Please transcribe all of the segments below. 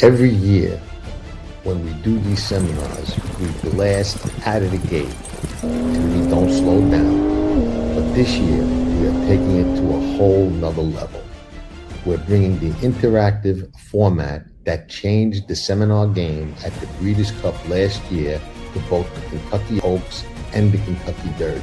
Every year, when we do these seminars, we blast out of the gate and we don't slow down. But this year, we are taking it to a whole nother level. We're bringing the interactive format that changed the seminar game at the Breeders' Cup last year to both the Kentucky Oaks and the Kentucky Derby.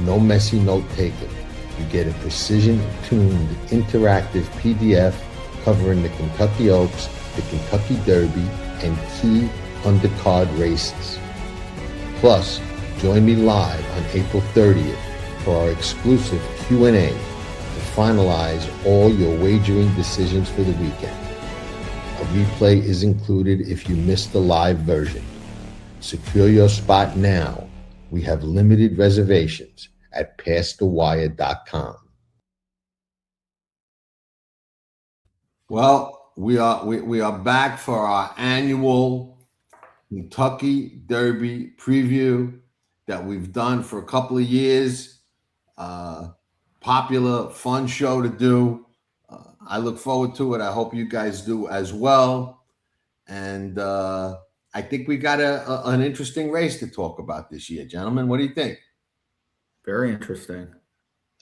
No messy note-taking. You get a precision-tuned interactive PDF covering the Kentucky Oaks, the Kentucky Derby, and key undercard races. Plus, join me live on April 30th for our exclusive Q&A to finalize all your wagering decisions for the weekend. A replay is included if you missed the live version. Secure your spot now. We have limited reservations at PassTheWire.com. Well, we are back for our annual Kentucky Derby preview that we've done for a couple of years. Popular, fun show to do. I look forward to it. I hope you guys do as well. And I think we got an interesting race to talk about this year, gentlemen. What do you think? Very interesting.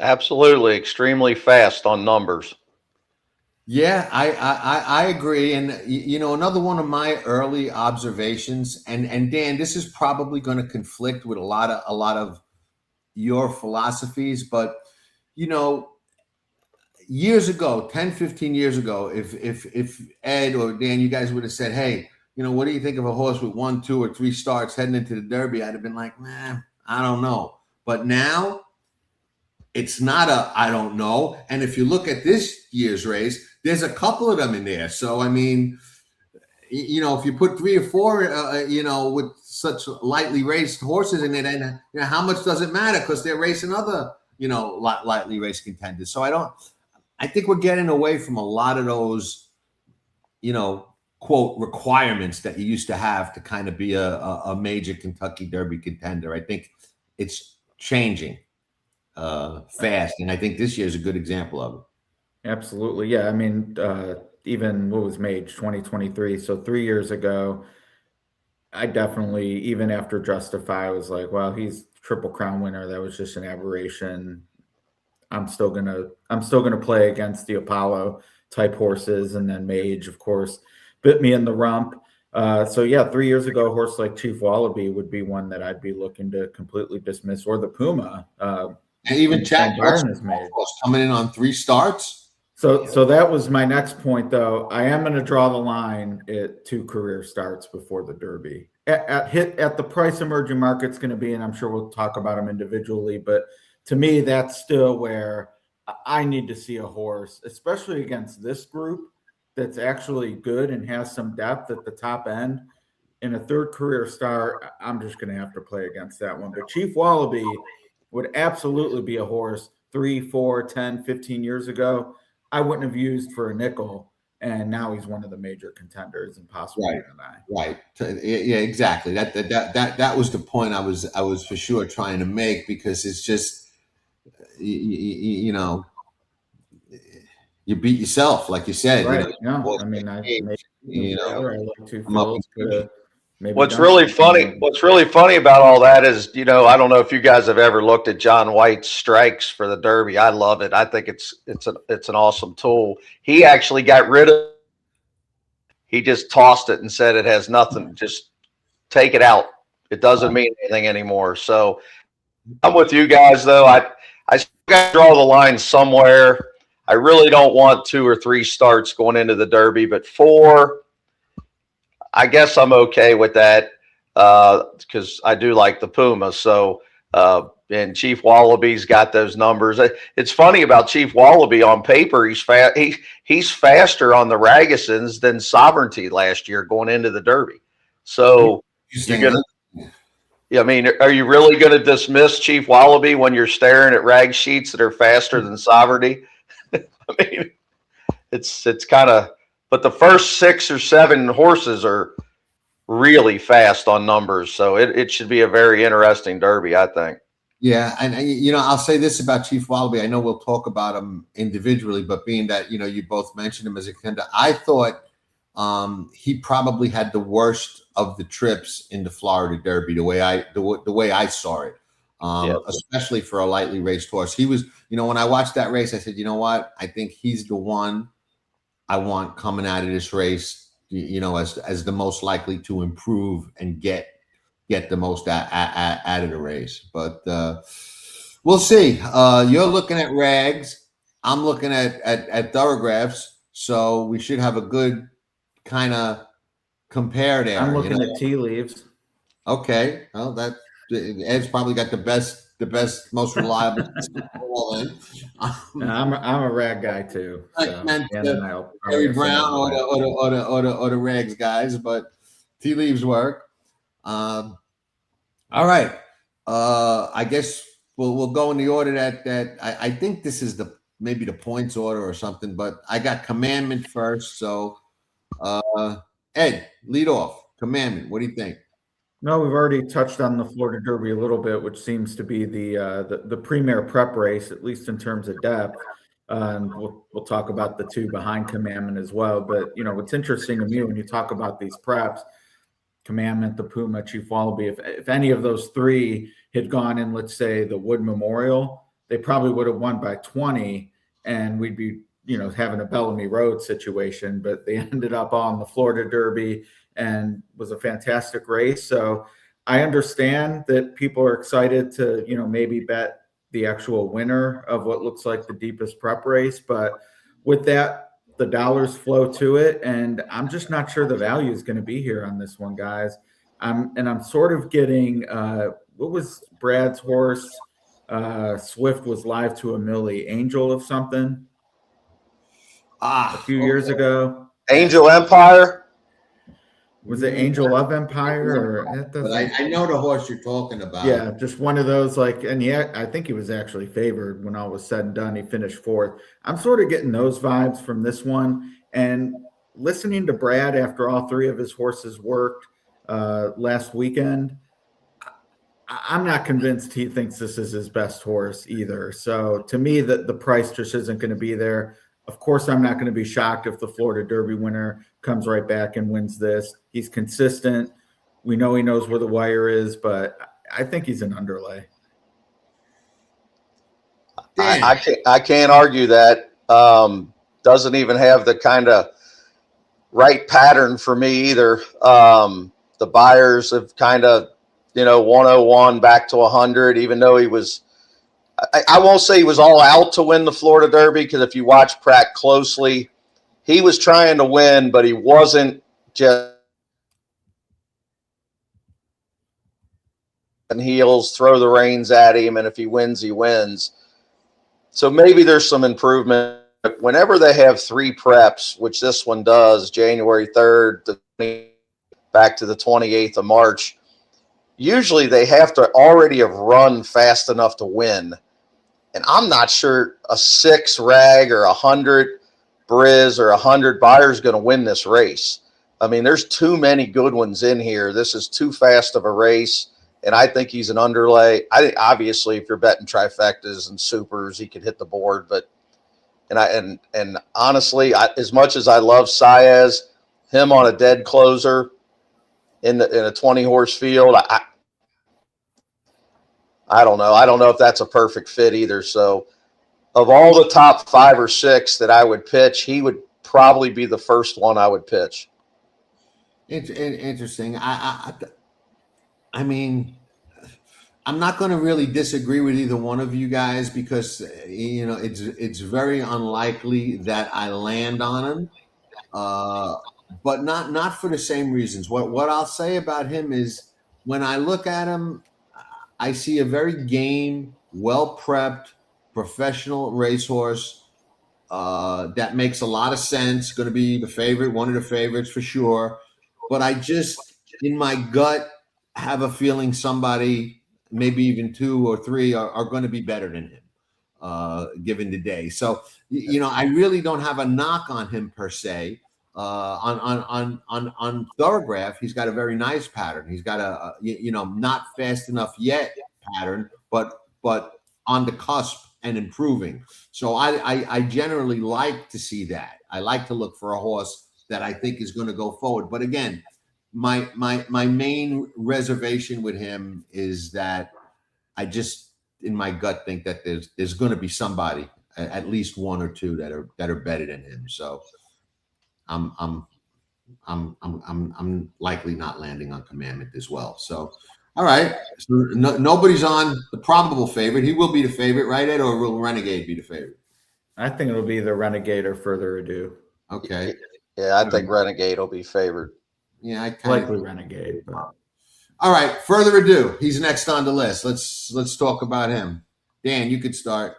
Absolutely. Extremely fast on numbers. Yeah, I agree. And, you know, another one of my early observations, and Dan, this is probably going to conflict with a lot of your philosophies, but, you know, years ago, 10, 15 years ago, if Ed or Dan, you guys would have said, hey, you know, what do you think of a horse with 1, 2, or 3 starts heading into the Derby? I'd have been like, man, I don't know. But now it's not I don't know. And if you look at this year's race, there's a couple of them in there. So, I mean, you know, if you put 3 or 4, you know, with such lightly raced horses in it, and you know, how much does it matter? Because they're racing other, you know, lightly raced contenders. So I think we're getting away from a lot of those, you know, quote, requirements that you used to have to kind of be a major Kentucky Derby contender. I think it's changing fast, and I think this year is a good example of it. Absolutely. Yeah. I mean, even what was made 2023. So 3 years ago, I definitely, even after Justify, was like, well, he's Triple Crown winner. That was just an aberration. I'm still gonna play against the Apollo type horses, and then Mage, of course, bit me in the rump. So yeah, 3 years ago, a horse like Chief Wallaby would be one that I'd be looking to completely dismiss, or the Puma. And even Chad Barton is coming in on 3 starts. So that was my next point, though. I am going to draw the line at 2 career starts before the Derby. At the price emerging market's going to be, and I'm sure we'll talk about them individually, but to me, that's still where I need to see a horse, especially against this group, that's actually good and has some depth at the top end. In a 3rd career start, I'm just going to have to play against that one. But Chief Wallaby would absolutely be a horse 3, 4, 10, 15 years ago I wouldn't have used for a nickel, and now he's one of the major contenders and possibly an eye. Right. Yeah, exactly. That was the point I was for sure trying to make, because it's just, you know, you beat yourself, like you said. Right. You know, I mean, I like 2 fields. What's really funny about all that is, you know, I don't know if you guys have ever looked at John White's strikes for the Derby. I love it. I think it's an awesome tool. He actually got rid of. He just tossed it and said it has nothing. Just take it out. It doesn't mean anything anymore. So I'm with you guys, though. I still got to draw the line somewhere. I really don't want 2 or 3 starts going into the Derby, but 4. I guess I'm okay with that because I do like the Puma. So, and Chief Wallaby's got those numbers. It's funny about Chief Wallaby. On paper, he's faster on the Ragasons than Sovereignty last year going into the Derby. So you're gonna. Yeah, I mean, are you really going to dismiss Chief Wallaby when you're staring at rag sheets that are faster than Sovereignty? I mean, it's kind of. But the first 6 or 7 horses are really fast on numbers. So it should be a very interesting Derby, I think. Yeah. And, you know, I'll say this about Chief Wallaby. I know we'll talk about him individually, but being that, you know, you both mentioned him as a contender, I thought he probably had the worst of the trips in the Florida Derby, the way I saw it. Especially for a lightly raced horse. He was, when I watched that race, I said, you know what? I think he's the one I want coming out of this race, as the most likely to improve and get the most out of the race. But we'll see. You're looking at rags. I'm looking at thoroughgraphs. So we should have a good kind of compare there. I'm looking at tea leaves. Okay. Well, Ed's probably got the best, most reliable. I'm a rag guy too. So, Harry Brown or the rags guys, but tea leaves work. All right. I guess we'll go in the order that I think this is maybe the points order or something, but I got Commandment first. So Ed, lead off. Commandment. What do you think? No, we've already touched on the Florida Derby a little bit, which seems to be the premier prep race, at least in terms of depth. And we'll talk about the two behind Commandment as well. But what's interesting to me when you talk about these preps, Commandment, the Puma, Chief Wallaby, if any of those three had gone in, let's say, the Wood Memorial, they probably would have won by 20, and we'd be having a Bellamy Road situation. But they ended up on the Florida Derby, and was a fantastic race. So I understand that people are excited to, maybe bet the actual winner of what looks like the deepest prep race. But with that, the dollars flow to it. And I'm just not sure the value is going to be here on this one, guys. I'm sort of getting, what was Brad's horse? Swift was live to a Millie, Angel of something a few years ago. Angel Empire. Was it Angel of Empire? But I know the horse you're talking about. Yeah, just one of those, and I think he was actually favored when all was said and done. He finished fourth. I'm sort of getting those vibes from this one. And listening to Brad after all three of his horses worked last weekend, I'm not convinced he thinks this is his best horse either. So to me, the price just isn't going to be there. Of course, I'm not going to be shocked if the Florida Derby winner comes right back and wins this. He's consistent. We know he knows where the wire is, but I think he's an underlay. I can't argue that. Doesn't even have the kind of right pattern for me either. The buyers have kind of, 101 back to 100, even though he was – I won't say he was all out to win the Florida Derby, because if you watch Pratt closely, he was trying to win, but he wasn't just and heels, throw the reins at him, and if he wins, he wins. So maybe there's some improvement. Whenever they have three preps, which this one does, January 3rd back to the 28th of March, usually they have to already have run fast enough to win. And I'm not sure a 6 rag or 100 Briz or 100 buyer is going to win this race. I mean, there's too many good ones in here. This is too fast of a race, and I think he's an underlay. I think obviously if you're betting trifectas and supers, he could hit the board. But and honestly, as much as I love Saez, him on a dead closer in a 20 horse field, I don't know. I don't know if that's a perfect fit either. So of all the top 5 or 6 that I would pitch, he would probably be the first one I would pitch. It's interesting. I mean, I'm not going to really disagree with either one of you guys, because it's very unlikely that I land on him, but not for the same reasons. What I'll say about him is, when I look at him, I see a very game, well-prepped, professional racehorse that makes a lot of sense. Going to be the favorite, one of the favorites for sure. But I just, in my gut, have a feeling somebody, maybe even 2 or 3, are going to be better than him, given the day. So, I really don't have a knock on him per se. On Thoroughgraph, he's got a very nice pattern. He's got a not fast enough yet pattern, but on the cusp and improving. So I generally like to see that. I like to look for a horse that I think is going to go forward. But again, my main reservation with him is that I just, in my gut, think that there's going to be somebody, at least one or two, that are better than him. So I'm likely not landing on Commandment as well. So, all right, so nobody's on the probable favorite. He will be the favorite, right, Ed, or will Renegade be the favorite? I think it'll be the Renegade or Further Ado. Okay. Yeah, I think Renegade will be favored. Yeah, I kind Likely of. Renegade, but All right, Further Ado. He's next on the list. Let's talk about him. Dan, you could start.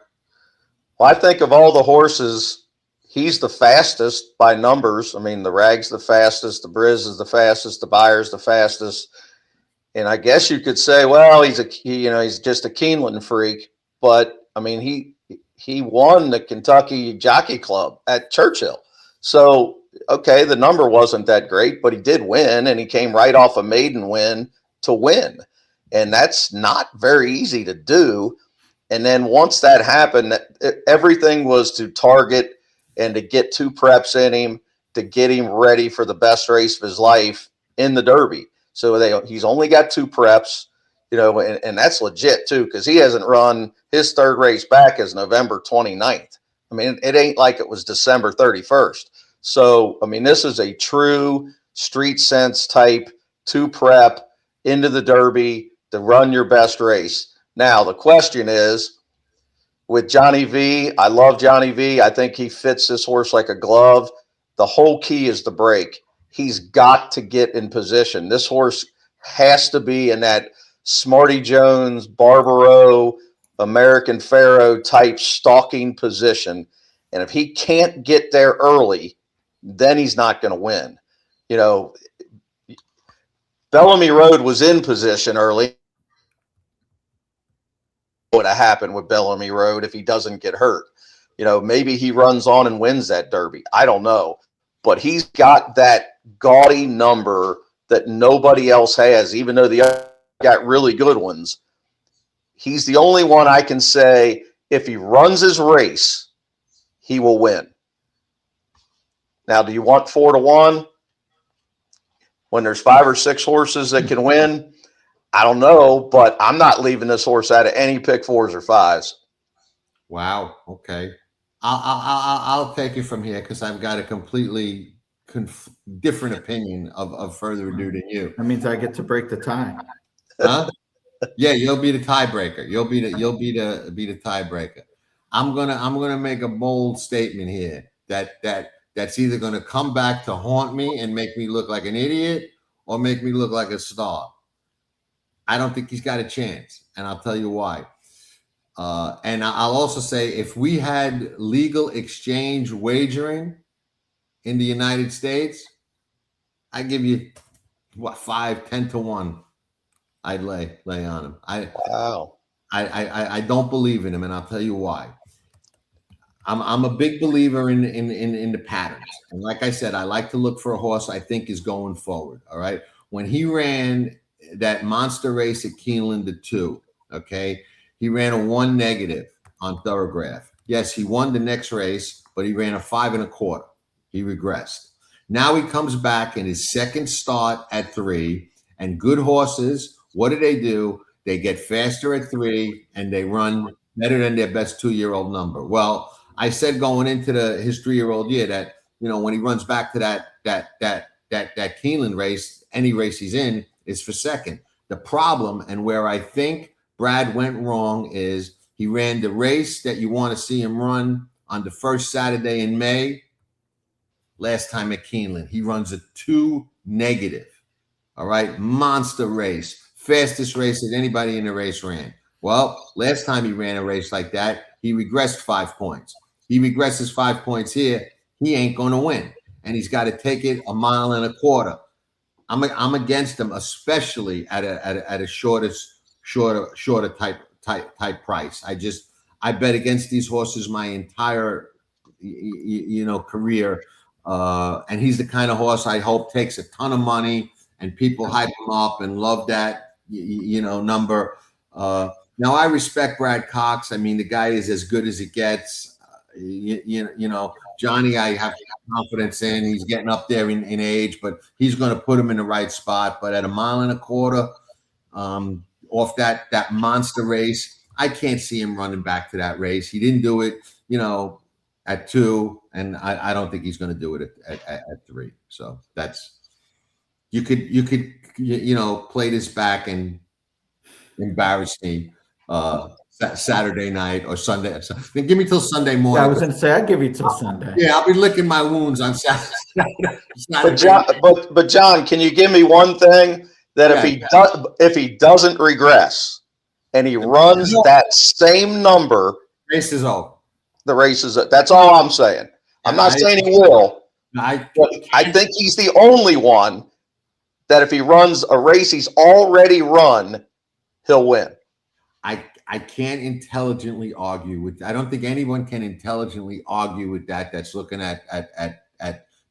Well, I think of all the horses, he's the fastest by numbers. I mean, the Rag's the fastest, the Briz is the fastest, the Byer's the fastest. And I guess you could say, well, he's just a Keeneland freak. But I mean, he won the Kentucky Jockey Club at Churchill. So, okay, the number wasn't that great, but he did win, and he came right off a maiden win to win. And that's not very easy to do. And then once that happened, everything was to target and to get 2 preps in him to get him ready for the best race of his life in the Derby. So he's only got 2 preps, and that's legit too, because he hasn't run his 3rd race back as November 29th. I mean, it ain't like it was December 31st. So, I mean, this is a true street sense type 2 prep into the Derby to run your best race. Now, the question is, with Johnny V, I love Johnny V. I think he fits this horse like a glove. The whole key is the break. He's got to get in position. This horse has to be in that Smarty Jones, Barbaro, American Pharaoh type stalking position. And if he can't get there early, then he's not going to win. Bellamy Road was in position early. What would have happened with Bellamy Road if he doesn't get hurt? Maybe he runs on and wins that Derby. I don't know. But he's got that gaudy number that nobody else has, even though the other got really good ones. He's the only one I can say, if he runs his race, he will win. Now, do you want 4-1 when there's 5 or 6 horses that can win? I don't know, but I'm not leaving this horse out of any pick 4s or 5s. Wow. Okay. I'll take it from here because I've got a completely different opinion of Further Ado than you. that means I get to break the tie. Huh? Yeah, you'll be the tiebreaker. You'll be the tiebreaker. I'm gonna make a bold statement here that's either gonna come back to haunt me and make me look like an idiot or make me look like a star. I don't think he's got a chance, and I'll tell you why. And I'll also say, if we had legal exchange wagering in the United States, I give you 5-10 to 1. I'd lay on him. Wow. I don't believe in him, and I'll tell you why. I'm a big believer in the patterns, and like I said, I like to look for a horse I think is going forward. All right, when he ran that monster race at Keeneland to 2, okay, he ran a 1 negative on Thoroughgraph. Yes, he won the next race, but he ran a 5 1/4. He regressed. Now he comes back in his 2nd start at 3, and good horses, what do? They get faster at 3, and they run better than their best 2-year-old number. Well, I said going into his 3-year-old year that, when he runs back to that Keeneland race, any race he's in is for 2nd. The problem, and where I think Brad went wrong, is he ran the race that you want to see him run on the first Saturday in May. Last time at Keeneland, he runs a 2 negative. All right, monster race, fastest race that anybody in the race ran. Well, last time he ran a race like that, he regressed 5 points. He regresses 5 points here, he ain't going to win, and he's got to take it 1.25 miles. I'm against him, especially at a shorter type price. I bet against these horses my entire career, and he's the kind of horse I hope takes a ton of money and people hype him up and love that number. Now I respect Brad Cox. I mean, the guy is as good as it gets. you know, Johnny, I have confidence in. He's getting up there in age, but he's going to put him in the right spot. But at 1.25 miles, off that monster race, I can't see him running back to that race. He didn't do it, you know, at 2, and I don't think he's going to do it at 3. So that's you could you know, play this back and embarrass me Saturday night or Sunday. Give me till Sunday morning. Yeah, I was going to say I'd give you till Sunday. Yeah, I'll be licking my wounds on Saturday. But John, can you give me one thing that if he doesn't regress and he runs that same number, race is over. The race is. That's all I'm saying. I'm not saying he will. But I think he's the only one that if he runs a race he's already run, he'll win. I can't intelligently argue with. I don't think anyone can intelligently argue with that. That's looking at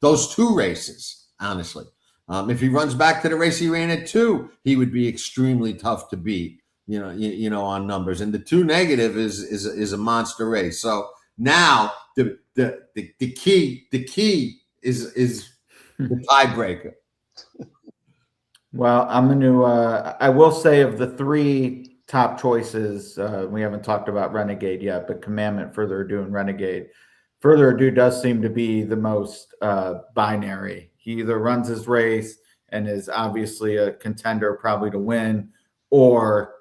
those 2 races. Honestly, if he runs back to the race he ran at 2, he would be extremely tough to beat. You know, on numbers, and the 2 negative is a monster race. So now the key is the tiebreaker. Well, I'm going to. I will say of the 3 top choices, we haven't talked about Renegade yet, but Commandment, Further Ado, and Renegade. Further Ado does seem to be the most binary. He either runs his race and is obviously a contender, probably to win, or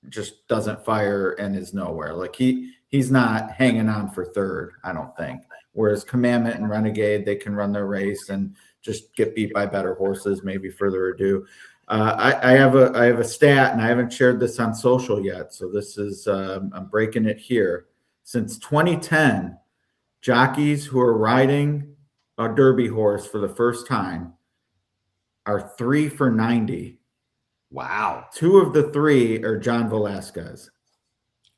just doesn't fire and is nowhere. Like he's not hanging on for 3rd, I don't think. Whereas Commandment and Renegade, they can run their race and just get beat by better horses, maybe Further Ado. I have a stat, and I haven't shared this on social yet, so this is I'm breaking it here. Since 2010, jockeys who are riding a Derby horse for the first time are 3 for 90. Wow. 2 of the 3 are John Velasquez,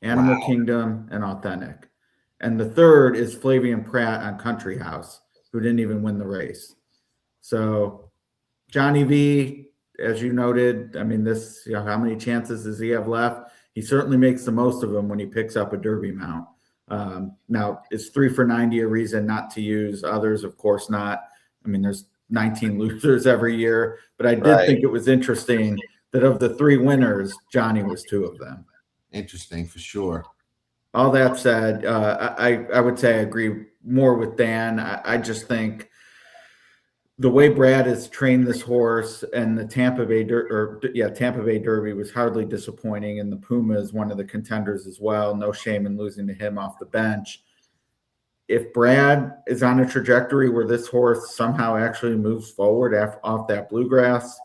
Animal Kingdom and Authentic. And the 3rd is Flavian Pratt on Country House, who didn't even win the race. So Johnny V, as you noted, I mean, this, you know, how many chances does he have left? He certainly makes the most of them when he picks up a Derby mount. Now, is 3 for 90 a reason not to use others? Of course not. I mean, there's 19 losers every year, but I did think it was interesting that of the 3 winners, Johnny was 2 of them. Interesting for sure. All that said, I would say I agree more with Dan. I just think the way Brad has trained this horse, and the Tampa Bay Derby was hardly disappointing, and the Puma is one of the contenders as well. No shame in losing to him off the bench. If Brad is on a trajectory where this horse somehow actually moves forward off that bluegrass,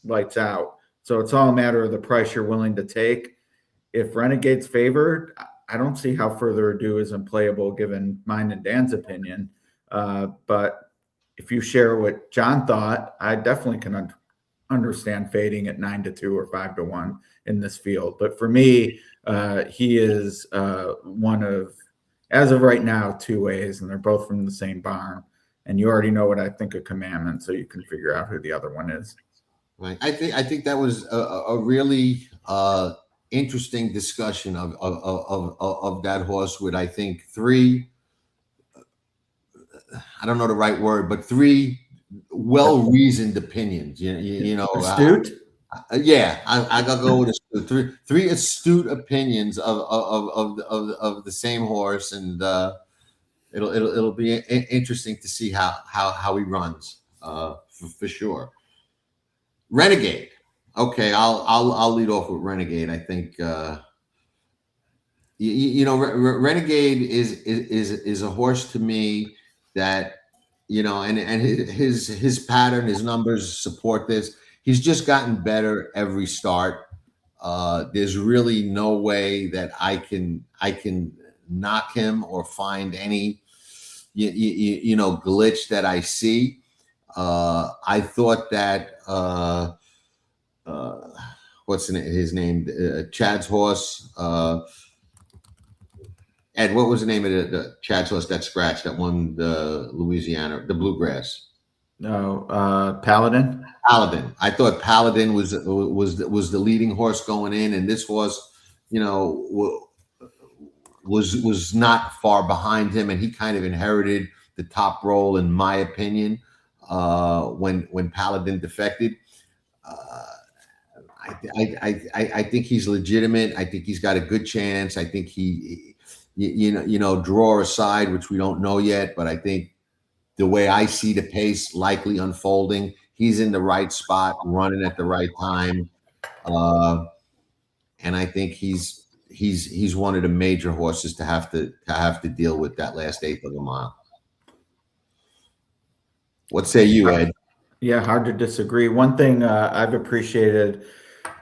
lights out. So it's all a matter of the price you're willing to take. If Renegade's favored, I don't see how Further Ado is unplayable given mine and Dan's opinion. But if you share what John thought, I definitely can understand fading at 9-2 or 5-1 in this field. But for me, he is one of, as of right now, 2 ways, and they're both from the same barn. And you already know what I think of Commandment, so you can figure out who the other one is. Right. I think that was a really interesting discussion of that horse with, I think, 3. I don't know the right word, but 3 well-reasoned opinions. You know, astute. Yeah, I gotta go with astute. 3 astute opinions of the same horse, and it'll be interesting to see how he runs for sure. Renegade. Okay, I'll lead off with Renegade. I think you know, Renegade is a horse to me that, you know, and his pattern, his numbers support this. He's just gotten better every start. There's really no way that I can knock him or find any you know, glitch that I see. I thought that what's his name? Chad's horse. Ed, what was the name of the Chad's horse that scratched that won the Louisiana, the Bluegrass? No, Paladin. Paladin. I thought Paladin was the leading horse going in, and this horse, you know, was not far behind him, and he kind of inherited the top role, in my opinion, when Paladin defected. I think he's legitimate. I think he's got a good chance. I think draw aside, which we don't know yet, but I think the way I see the pace likely unfolding, he's in the right spot, running at the right time, and I think he's one of the major horses to have to deal with that last eighth of a mile. What say you, Ed? Yeah, hard to disagree. One thing I've appreciated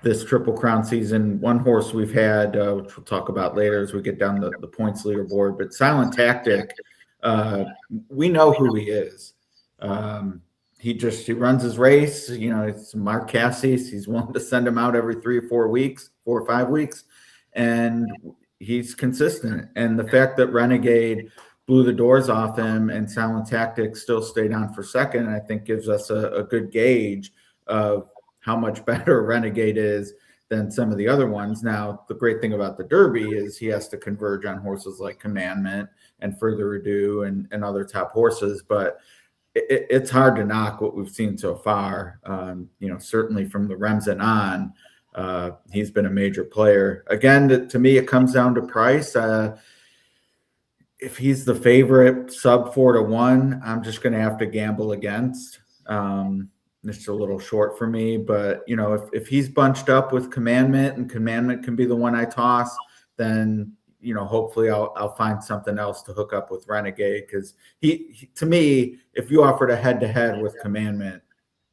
this Triple Crown season, one horse we've had, which we'll talk about later as we get down the points leaderboard, but Silent Tactic, we know who he is. He runs his race. It's Mark Cassie's. He's willing to send him out every 4 or 5 weeks, and he's consistent. And the fact that Renegade blew the doors off him and Silent Tactic still stayed on for second, I think gives us a good gauge of how much better Renegade is than some of the other ones. Now, the great thing about the Derby is he has to converge on horses like Commandment and Further Ado and other top horses, but it's hard to knock what we've seen so far. Certainly from the Remsen on, he's been a major player. Again, to me, it comes down to price. If he's the favorite sub 4-1, I'm just going to have to gamble against. It's a little short for me, but if he's bunched up with Commandment and Commandment can be the one I toss, then hopefully I'll find something else to hook up with Renegade, because he to me, if you offered a head-to-head with Commandment,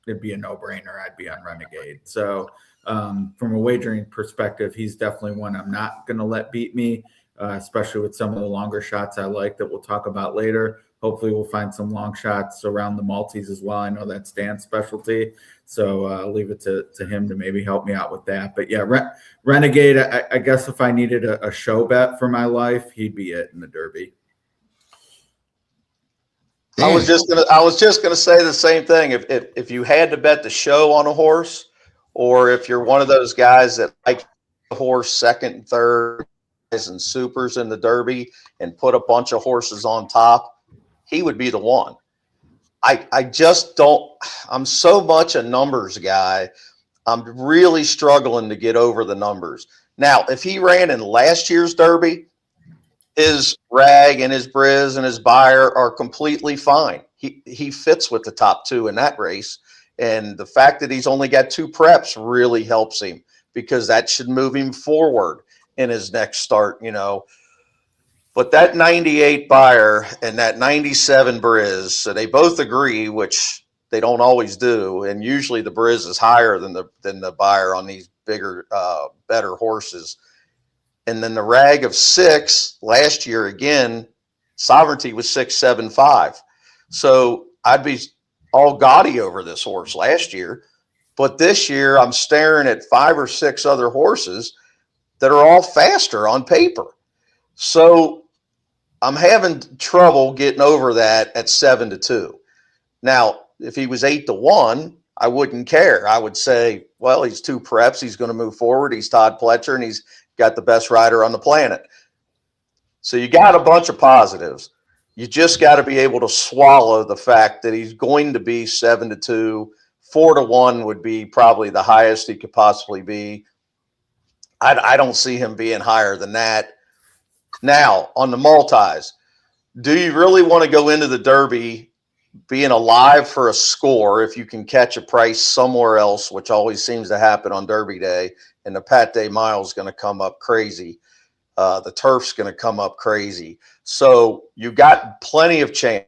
it'd be a no-brainer. I'd be on Renegade. So from a wagering perspective, he's definitely one I'm not going to let beat me, especially with some of the longer shots I like that we'll talk about later. Hopefully we'll find some long shots around the multis as well. I know that's Dan's specialty, so I'll leave it to him to maybe help me out with that. But yeah, Renegade, I guess if I needed a show bet for my life, he'd be it in the Derby. I was just gonna say the same thing. If you had to bet the show on a horse, or if you're one of those guys that like the horse second and third and supers in the Derby and put a bunch of horses on top, he would be the one. I just don't. I'm so much a numbers guy. I'm really struggling to get over the numbers. Now, if he ran in last year's Derby, his Rag and his Briz and his Buyer are completely fine. He fits with the top two in that race. And the fact that he's only got 2 preps really helps him, because that should move him forward in his next start, But that 98 Buyer and that 97 Briz, so they both agree, which they don't always do. And usually the Briz is higher than the Buyer on these bigger, better horses. And then the Rag of 6 last year, again, Sovereignty was 6.75. So I'd be all gaudy over this horse last year. But this year I'm staring at 5 or 6 other horses that are all faster on paper. So I'm having trouble getting over that at 7-2. Now, if he was 8-1, I wouldn't care. I would say, well, he's 2 preps. He's going to move forward. He's Todd Pletcher, and he's got the best rider on the planet. So you got a bunch of positives. You just got to be able to swallow the fact that he's going to be 7-2. 4-1 would be probably the highest he could possibly be. I don't see him being higher than that. Now, on the multis, do you really want to go into the Derby being alive for a score if you can catch a price somewhere else, which always seems to happen on Derby Day, and the Pat Day Mile is going to come up crazy. The turf's going to come up crazy. So you got plenty of chance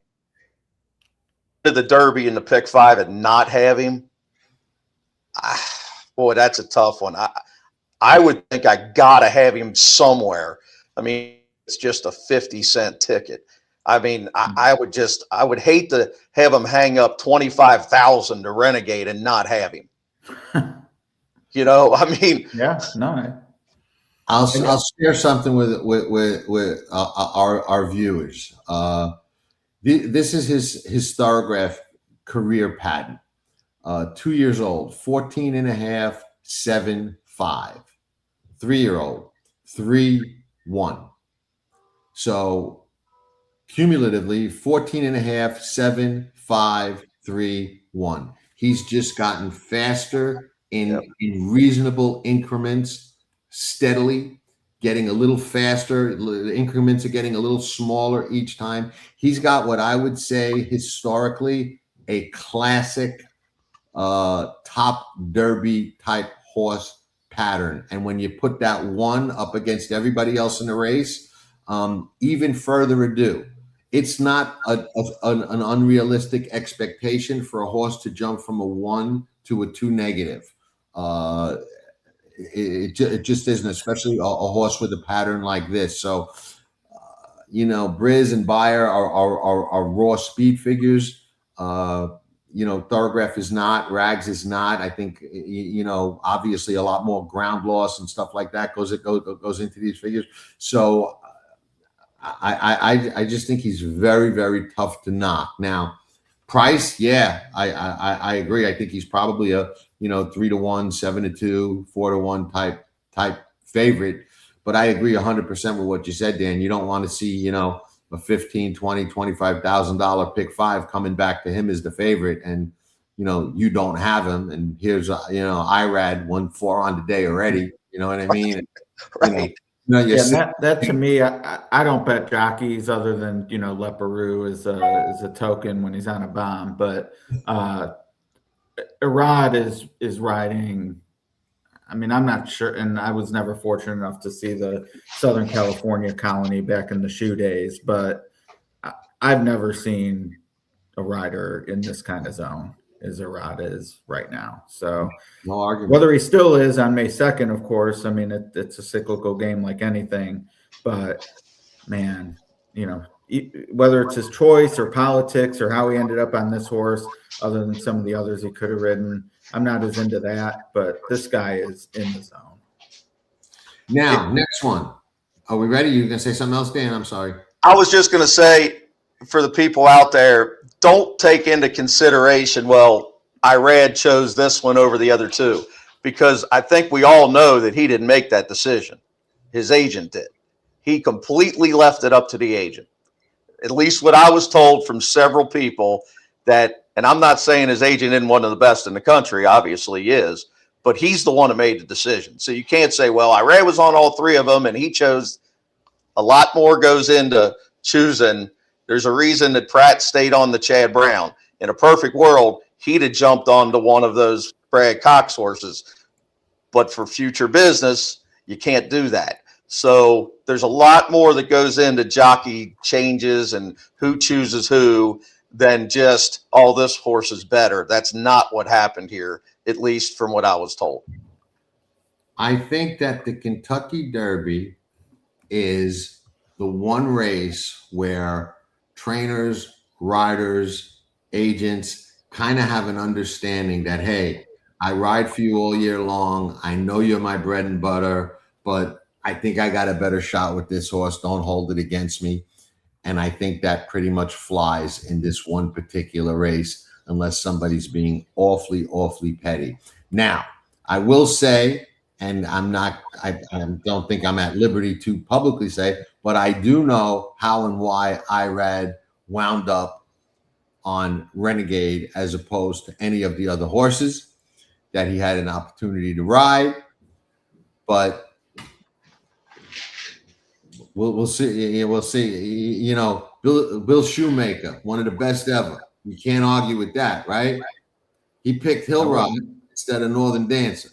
to the Derby in the pick 5 and not have him. Boy, that's a tough one. I would think I got to have him somewhere. I mean, it's just a 50-cent ticket. I mean, I would hate to have him hang up 25,000 to Renegade and not have him. I mean, yeah, no. I'll share something with our viewers. This is his Thorograph career pattern. 2 years old, 14.5, 7.5. 3-year-old, 3-1. So cumulatively 14 and a half, 7, 5, 3, 1. He's just gotten faster in reasonable increments, steadily getting a little faster. The increments are getting a little smaller each time. He's got what I would say historically a classic top derby type horse pattern. And when you put that one up against everybody else in the race, even further ado, it's not an unrealistic expectation for a horse to jump from a 1 to a 2 negative. It just isn't, especially a horse with a pattern like this. So, Briz and Bayer are raw speed figures. Thoroughgraph is not, Rags is not. I think, obviously a lot more ground loss and stuff like that goes into these figures. So I just think he's very, very tough to knock. Now, price, yeah, I agree. I think he's probably a 3-1, 7-2, 4-1 type favorite. But I agree 100% with what you said, Dan. You don't want to see a $15,000, $20,000, $25,000 pick 5 coming back to him as the favorite, and you don't have him. And here's IRAD won 4 on the day already. You know what I mean? Right. That to me, I don't bet jockeys other than Leparoux is a token when he's on a bomb, but Arad is riding. I mean, I'm not sure, and I was never fortunate enough to see the Southern California colony back in the shoe days, but I've never seen a rider in this kind of zone as Arad is right now. So no argument. Whether he still is on May 2nd, of course, I mean, it's a cyclical game like anything, but man, whether it's his choice or politics or how he ended up on this horse, other than some of the others he could have ridden, I'm not as into that, but this guy is in the zone. Now, next one. Are we ready? You going to say something else, Dan? I'm sorry. I was just going to say, for the people out there, don't take into consideration, well, Irad chose this one over the other two, because I think we all know that he didn't make that decision. His agent did. He completely left it up to the agent. At least what I was told from several people that, and I'm not saying his agent isn't one of the best in the country, obviously he is, but he's the one that made the decision. So you can't say, well, Irad was on all 3 of them and he chose. A lot more goes into choosing. There's a reason that Pratt stayed on the Chad Brown. In a perfect world, he'd have jumped onto one of those Brad Cox horses. But for future business, you can't do that. So there's a lot more that goes into jockey changes and who chooses who than just, oh, this horse is better. That's not what happened here, at least from what I was told. I think that the Kentucky Derby is the one race where trainers, riders, agents kind of have an understanding that, hey, I ride for you all year long. I know you're my bread and butter, but I think I got a better shot with this horse. Don't hold it against me. And I think that pretty much flies in this one particular race, unless somebody's being awfully, awfully petty. Now, I will say, and I don't think I'm at liberty to publicly say, but I do know how and why Irad wound up on Renegade as opposed to any of the other horses that he had an opportunity to ride. But we'll see. We'll see. Bill Shoemaker, one of the best ever. You can't argue with that, right? He picked Hill Rod instead of Northern Dancer.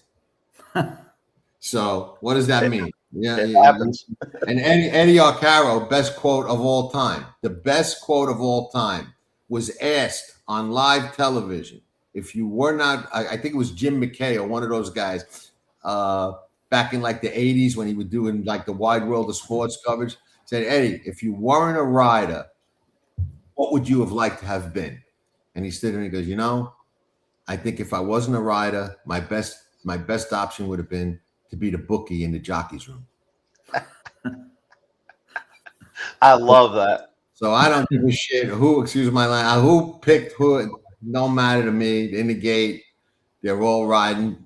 So what does that mean? Yeah, it happens. And Eddie Arcaro, best quote of all time. The best quote of all time was asked on live television. If you were not, I think it was Jim McKay or one of those guys back in like the 80s when he was doing like the Wide World of Sports coverage, said, Eddie, if you weren't a rider, what would you have liked to have been? And he stood there and he goes, I think if I wasn't a rider, my best option would have been to be the bookie in the jockey's room. I love that. So I don't give a shit who picked who. Don't matter to me. In the gate, they're all riding.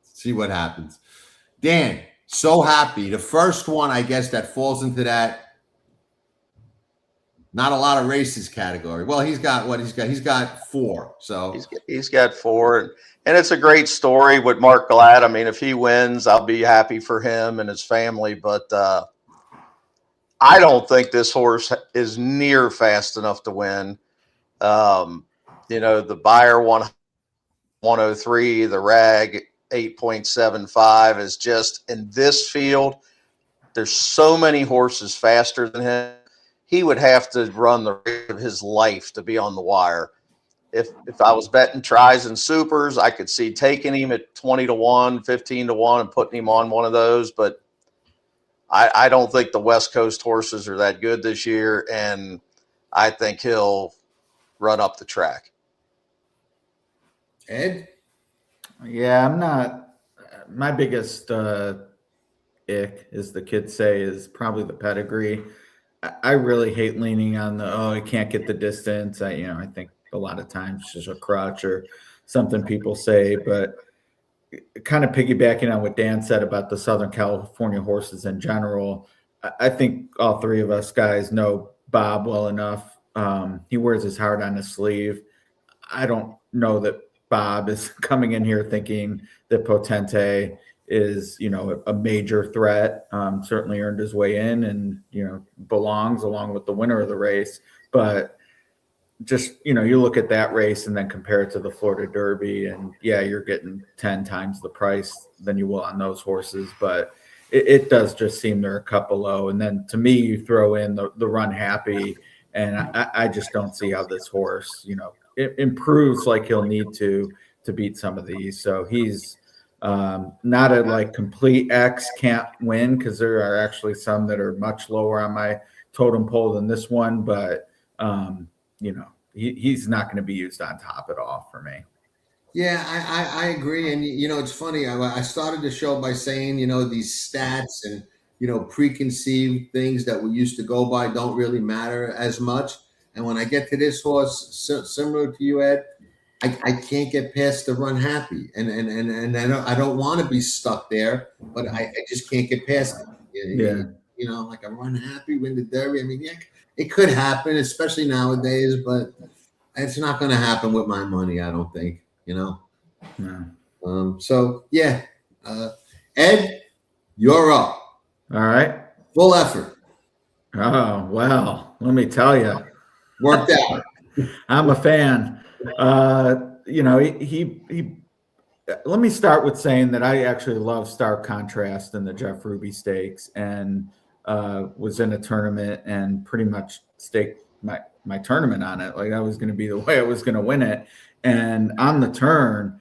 See what happens. Dan, So happy. The first one, I guess, that falls into that not a lot of races category. Well, he's got what he's got. He's got 4. So He's got 4, and it's a great story with Mark Glad. I mean, if he wins, I'll be happy for him and his family. But I don't think this horse is near fast enough to win. The Buyer 103, the Rag 8.75 is just in this field. There's so many horses faster than him. He would have to run the race of his life to be on the wire. If I was betting tries and supers, I could see taking him at 20-1, 15-1, and putting him on one of those. But I don't think the West Coast horses are that good this year, and I think he'll run up the track. Ed? Yeah, I'm not. My biggest ick, as the kids say, is probably the pedigree. I really hate leaning on the I can't get the distance. I think a lot of times it's just a crutch or something people say, but kind of piggybacking on what Dan said about the Southern California horses in general, I think all 3 of us guys know Bob well enough. He wears his heart on his sleeve. I don't know that Bob is coming in here thinking that Potente is, a major threat. Certainly earned his way in and, belongs along with the winner of the race. But just, you look at that race and then compare it to the Florida Derby, and yeah, you're getting 10 times the price than you will on those horses. But it does just seem they're a cup below. And then to me, you throw in the Run Happy, and I just don't see how this horse, it improves like he'll need to beat some of these. So he's not a complete X, can't win, because there are actually some that are much lower on my totem pole than this one. But he's not going to be used on top at all for me. Yeah, I agree. And, it's funny. I started the show by saying, these stats and, preconceived things that we used to go by don't really matter as much. And when I get to this horse, similar to you, Ed, I can't get past the Run Happy. And I don't want to be stuck there, but I just can't get past it. Yeah. Like a Run Happy, win the Derby. I mean, yeah, it could happen, especially nowadays, but it's not going to happen with my money, I don't think. No. So yeah, Ed, you're up. All right. Full effort. Oh, well, let me tell you. Worked out. I'm a fan. He let me start with saying that I actually love Stark Contrast in the Jeff Ruby Stakes, and was in a tournament and pretty much staked my tournament on it. Like, that was going to be the way I was going to win it. And on the turn,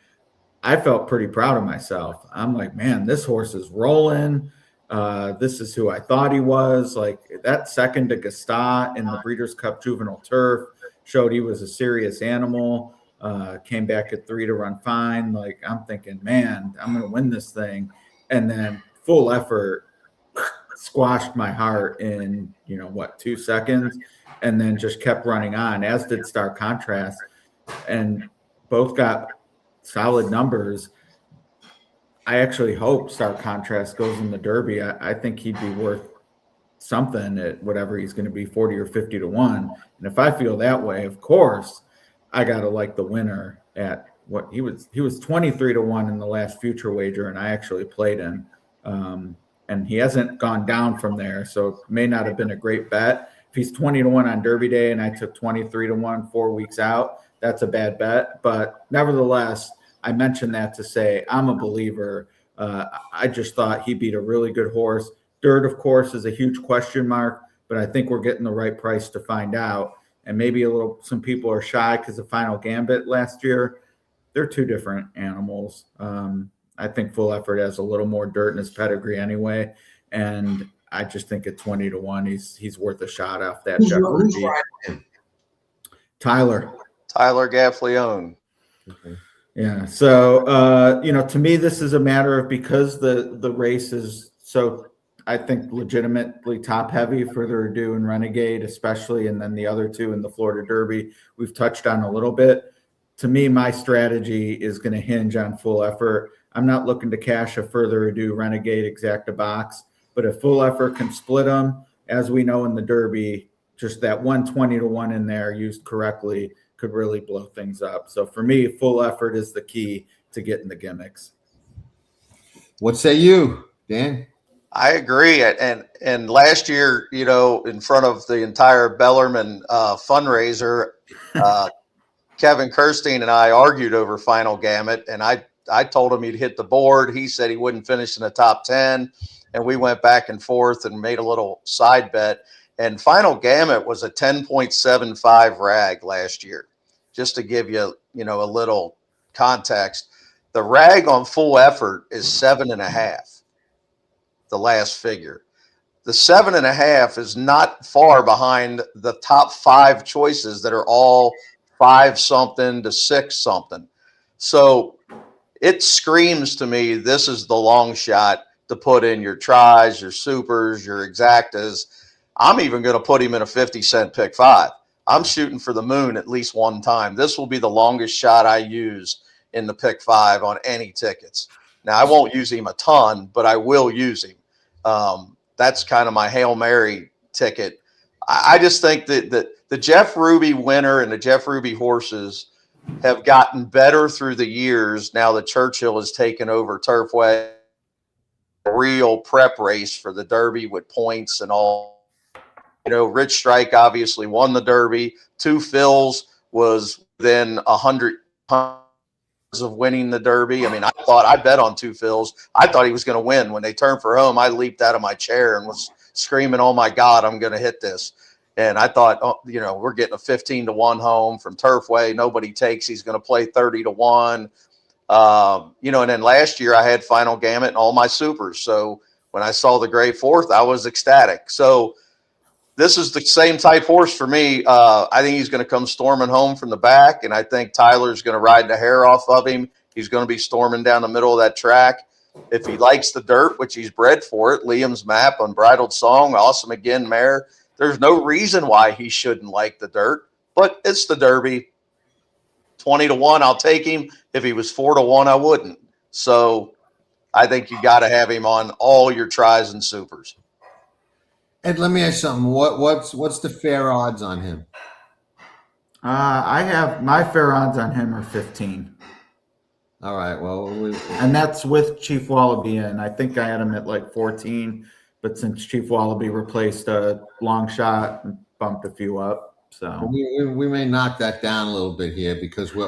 I felt pretty proud of myself. I'm like, man, this horse is rolling. This is who I thought he was. Like, that second to Gazzale in the Breeders' Cup Juvenile Turf showed he was a serious animal. Came back at 3 to run fine. Like, I'm thinking, man, I'm going to win this thing. And then Full Effort squashed my heart in, 2 seconds, and then just kept running on, as did Stark Contrast. And both got solid numbers. I actually hope Stark Contrast goes in the Derby. I think he'd be worth something at whatever he's going to be, 40 or 50-1. And if I feel that way, of course, I got to like the winner at what he was 23-1 in the last future wager. And I actually played him. And he hasn't gone down from there. So it may not have been a great bet. If he's 20-1 on Derby Day and I took 23-1 4 weeks out, that's a bad bet. But nevertheless, I mentioned that to say I'm a believer. I just thought he beat a really good horse. Dirt, of course, is a huge question mark, but I think we're getting the right price to find out. And maybe some people are shy because of Final Gambit last year. They're 2 different animals. I think Full Effort has a little more dirt in his pedigree anyway. And I just think at 20-1, he's worth a shot off that. Tyler Gaffleone. Okay. Yeah. So, to me, this is a matter of, because the race is so, I think, legitimately top heavy, Further Ado and Renegade, especially, and then the other 2 in the Florida Derby, we've touched on a little bit. To me, my strategy is going to hinge on Full Effort. I'm not looking to cash a further ado Renegade exacta box, but if Full Effort can split them, as we know in the Derby, just that 120 to 1 in there used correctly could really blow things up. So for me, Full Effort is the key to getting the gimmicks. What say you, Dan? I agree. And last year, you know, in front of the entire Bellarmine fundraiser, Kevin Kirstein and I argued over Final Gamut, and I told him he'd hit the board. He said he wouldn't finish in the top 10, and we went back and forth and made a little side bet. And Final Gamut was a 10.75 rag last year. Just to give you, you know, a little context, the rag on Full Effort is 7.5. The last figure. The 7.5 is not far behind the top 5 choices that are all 5 something to 6 something. So it screams to me this is the long shot to put in your tries, your supers, your exactas. I'm even going to put him in a 50-cent pick 5. I'm shooting for the moon at least one time. This will be the longest shot I use in the pick 5 on any tickets. Now, I won't use him a ton, but I will use him. That's kind of my Hail Mary ticket. I just think that the Jeff Ruby winner and the Jeff Ruby horses have gotten better through the years now that Churchill has taken over Turfway, a real prep race for the Derby with points and all. You know, Rich Strike obviously won the Derby. Two Phils was within 100 of winning the Derby. I mean, I bet on Two Phils. I thought he was going to win. When they turned for home, I leaped out of my chair and was screaming, "Oh my God, I'm going to hit this." And I thought, oh, you know, we're getting a 15 to 1 home from Turfway. Nobody takes. He's going to play 30 to 1. You know, and then last year I had Final Gamut and all my supers. So when I saw the Gray Fourth, I was ecstatic. So this is the same type horse for me. I think he's going to come storming home from the back, and I think Tyler's going to ride the hair off of him. He's going to be storming down the middle of that track. If he likes the dirt, which he's bred for it, Liam's Map, Unbridled Song, Awesome Again Mare, there's no reason why he shouldn't like the dirt, but it's the Derby. 20 to 1, I'll take him. If he was 4 to 1, I wouldn't. So I think you got to have him on all your tries and supers. Ed, let me ask you something. What's the fair odds on him? I have my fair odds on him are 15. All right. Well, and that's with Chief Wallaby in. I think I had him at like 14, but since Chief Wallaby replaced a long shot and bumped a few up, so we may knock that down a little bit here because we're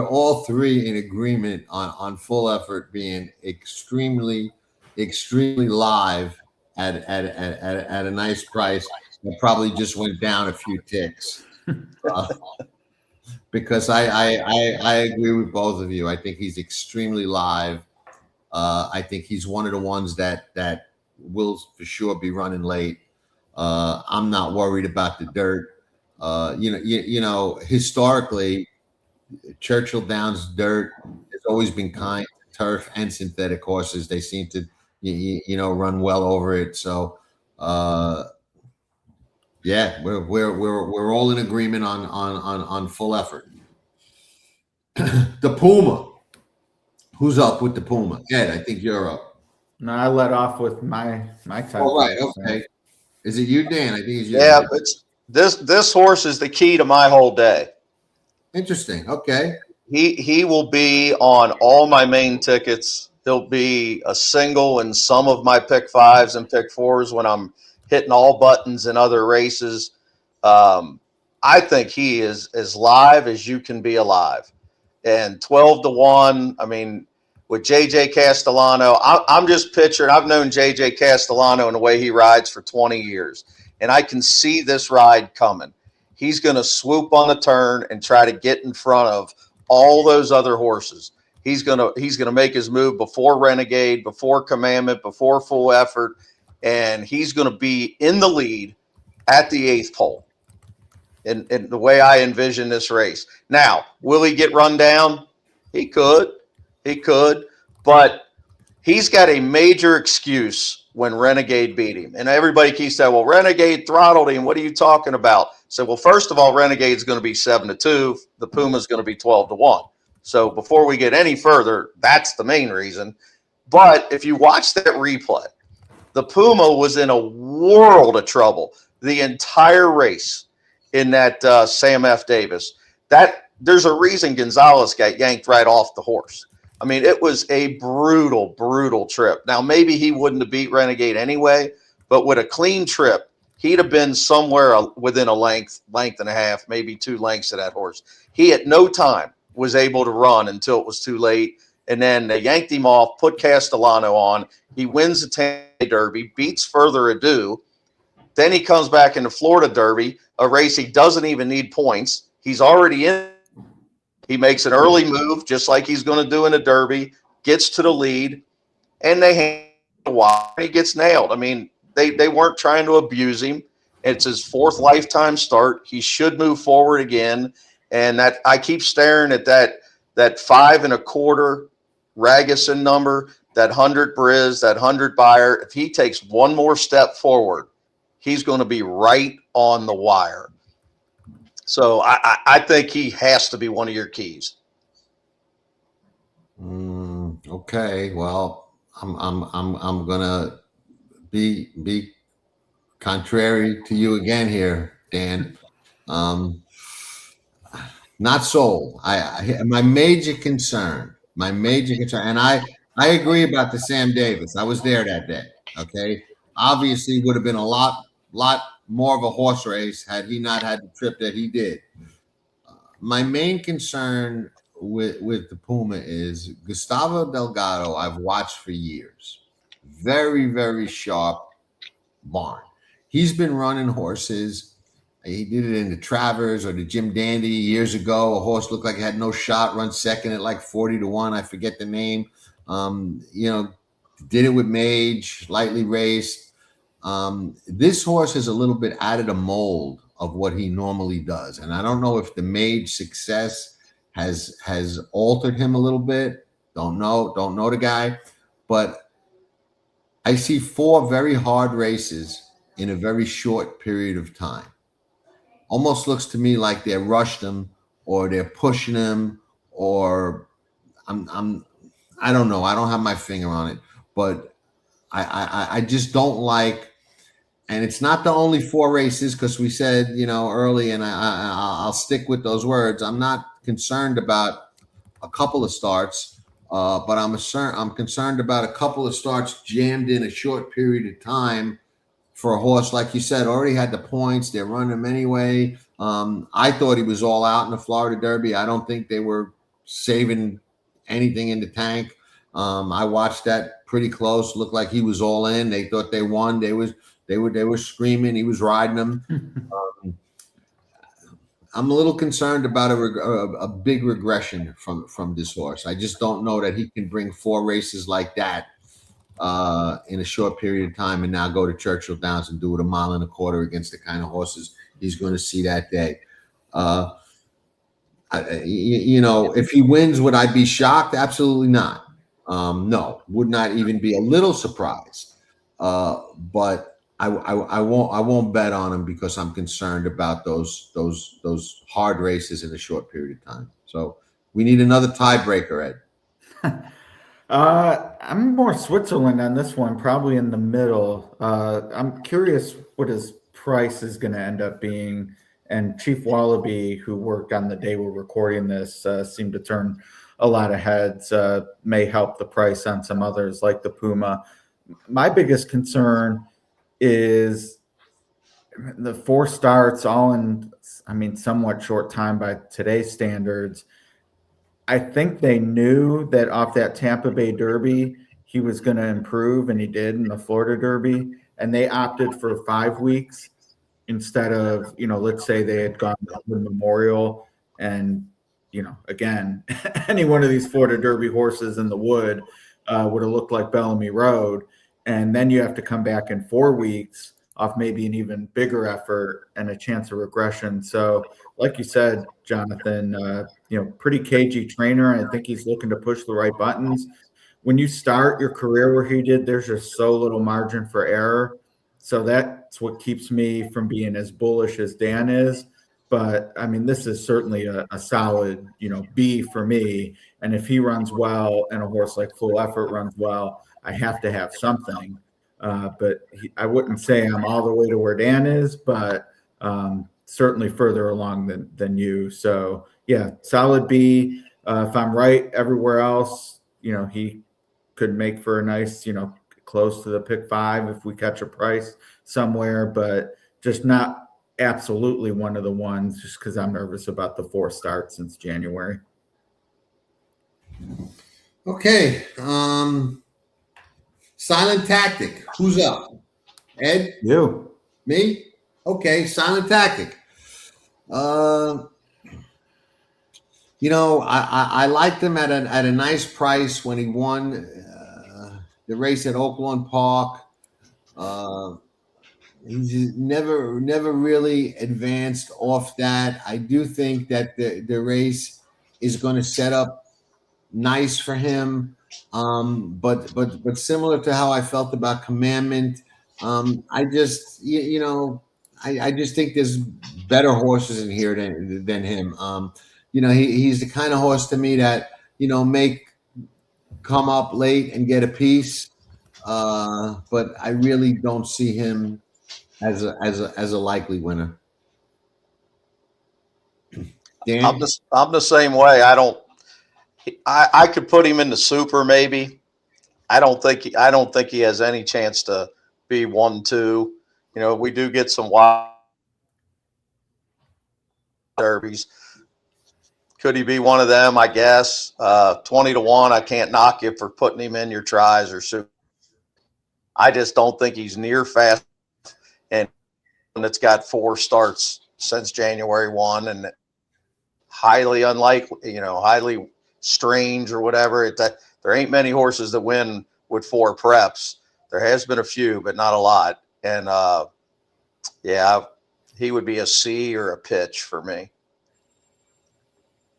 all three in agreement on Full Effort being extremely live at a nice price. It probably just went down a few ticks. Because I agree with both of you. I think he's extremely live. I think he's one of the ones that will for sure be running late. I'm not worried about the dirt. You know, historically, Churchill Downs dirt has always been kind to turf and synthetic horses. They seem to run well over it. So yeah, we're all in agreement on Full Effort. The Puma. Who's up with the Puma? Ed, I think you're up. No, I let off with my type. All right, okay. Is it you, Dan? I think it's you. Yeah, it's this horse is the key to my whole day. Interesting. Okay. He will be on all my main tickets. He'll be a single in some of my pick 5s and pick 4s when I'm hitting all buttons in other races. I think he is as live as you can be alive. And 12 to 1, I mean, with JJ Castellano, I'm just picturing, I've known JJ Castellano and the way he rides for 20 years. And I can see this ride coming. He's going to swoop on the turn and try to get in front of all those other horses. He's gonna make his move before Renegade, before Commandment, before Full Effort, and he's gonna be in the lead at the 8th pole. In the way I envision this race. Now, will he get run down? He could, but he's got a major excuse when Renegade beat him. And everybody keeps saying, well, Renegade throttled him. What are you talking about? So, well, first of all, Renegade's going to be 7 to 2. The Puma's going to be 12 to 1. So before we get any further, that's the main reason. But if you watch that replay, the Puma was in a world of trouble the entire race in that Sam F. Davis. That there's a reason Gonzalez got yanked right off the horse. I mean, it was a brutal, brutal trip. Now, maybe he wouldn't have beat Renegade anyway, but with a clean trip, he'd have been somewhere within a length and a half, maybe 2 lengths of that horse. He at no time was able to run until it was too late. And then they yanked him off, put Castellano on. He wins the Tampa Derby, beats Further Ado. Then he comes back in the Florida Derby, a race he doesn't even need points. He's already in. He makes an early move, just like he's going to do in the Derby, gets to the lead, and they hand a while. He gets nailed. I mean, they weren't trying to abuse him. It's his 4th lifetime start. He should move forward again. And that I keep staring at that 5 1/4 Ragusan number, that 100 Briz, that 100 Buyer. If he takes one more step forward, he's going to be right on the wire. So I think he has to be one of your keys. Okay, well, I'm gonna be contrary to you again here, Dan. Not sold. My major concern, and I agree about the Sam Davis. I was there that day. Okay, obviously would have been a lot more of a horse race had he not had the trip that he did. My main concern with the Puma is Gustavo Delgado. I've watched for years. Very, very sharp barn. He's been running horses. He did it in the Travers or the Jim Dandy years ago. A horse looked like it had no shot, run second at like 40 to 1. I forget the name. Did it with Mage, lightly raced. This horse is a little bit out of the mold of what he normally does. And I don't know if the Mage success has altered him a little bit. Don't know the guy. But I see 4 very hard races in a very short period of time. Almost looks to me like they rushed him or they're pushing him, or I don't know. I don't have my finger on it, but I just don't like. And it's not the only 4 races, because we said, early, and I'll stick with those words. I'm not concerned about a couple of starts, but I'm concerned about a couple of starts jammed in a short period of time for a horse, like you said, already had the points. They're running him anyway. I thought he was all out in the Florida Derby. I don't think they were saving anything in the tank. I watched that pretty close. Looked like he was all in. They thought they won. They were screaming. He was riding them. I'm a little concerned about a big regression from this horse. I just don't know that he can bring 4 races like that in a short period of time and now go to Churchill Downs and do it a 1.25 miles against the kind of horses he's going to see that day. If he wins, would I be shocked? Absolutely not. No, would not even be a little surprised. But I won't bet on him because I'm concerned about those hard races in a short period of time. So we need another tiebreaker, Ed. I'm more Switzerland on this one, probably in the middle. I'm curious what his price is going to end up being. And Chief Wallaby, who worked on the day we're recording this, seemed to turn a lot of heads, may help the price on some others like the Puma. My biggest concern is the 4 starts all in, somewhat short time by today's standards. I think they knew that off that Tampa Bay Derby, he was going to improve, and he did in the Florida Derby, and they opted for 5 weeks instead of, let's say they had gone to the Memorial and, again, any one of these Florida Derby horses in the wood would have looked like Bellamy Road. And then you have to come back in 4 weeks off maybe an even bigger effort and a chance of regression. So like you said, Jonathan, pretty cagey trainer. I think he's looking to push the right buttons. When you start your career where he did, there's just so little margin for error. So that's what keeps me from being as bullish as Dan is. But I mean, this is certainly a solid, B for me. And if he runs well and a horse like Full Effort runs well, I have to have something. But I wouldn't say I'm all the way to where Dan is, but certainly further along than you. So yeah, solid B. If I'm right everywhere else, he could make for a nice, close to the pick 5 if we catch a price somewhere, but just not absolutely one of the ones, just because I'm nervous about the 4 starts since January. Okay. Silent Tactic. Who's up? Ed? You. Me? Okay. Silent Tactic. I liked him at a nice price when he won the race at Oaklawn Park. He's never really advanced off that. I do think that the race is going to set up nice for him. But similar to how I felt about Commandment, I just I just think there's better horses in here than him. He's the kind of horse to me that make come up late and get a piece. But I really don't see him as a likely winner. Dan? I'm the same way. I could put him in the super maybe. I don't think he has any chance to be 1-2. We do get some wild derbies. Could he be one of them? I guess 20-1. I can't knock you for putting him in your tries or super. I just don't think he's near fast, and it's got 4 starts since January 1, and highly unlikely, highly strange or whatever. There ain't many horses that win with 4 preps. There has been a few, but not a lot. And he would be a C or a pitch for me.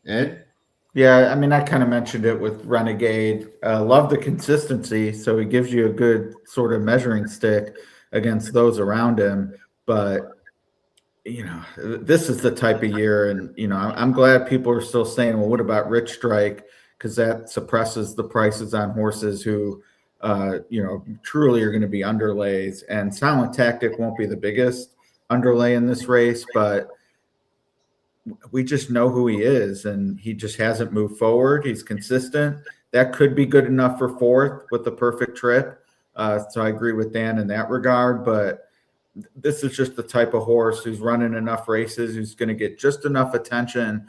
Ed? Yeah, I mean, I kind of mentioned it with Renegade. Love the consistency, so he gives you a good sort of measuring stick against those around him. But this is the type of year, and I'm glad people are still saying, well, what about Rich Strike? Because that suppresses the prices on horses who truly are going to be underlays. And Silent Tactic won't be the biggest underlay in this race, but we just know who he is, and he just hasn't moved forward. He's consistent. That could be good enough for 4th with the perfect trip. So I agree with Dan in that regard, but this is just the type of horse who's running enough races, who's going to get just enough attention.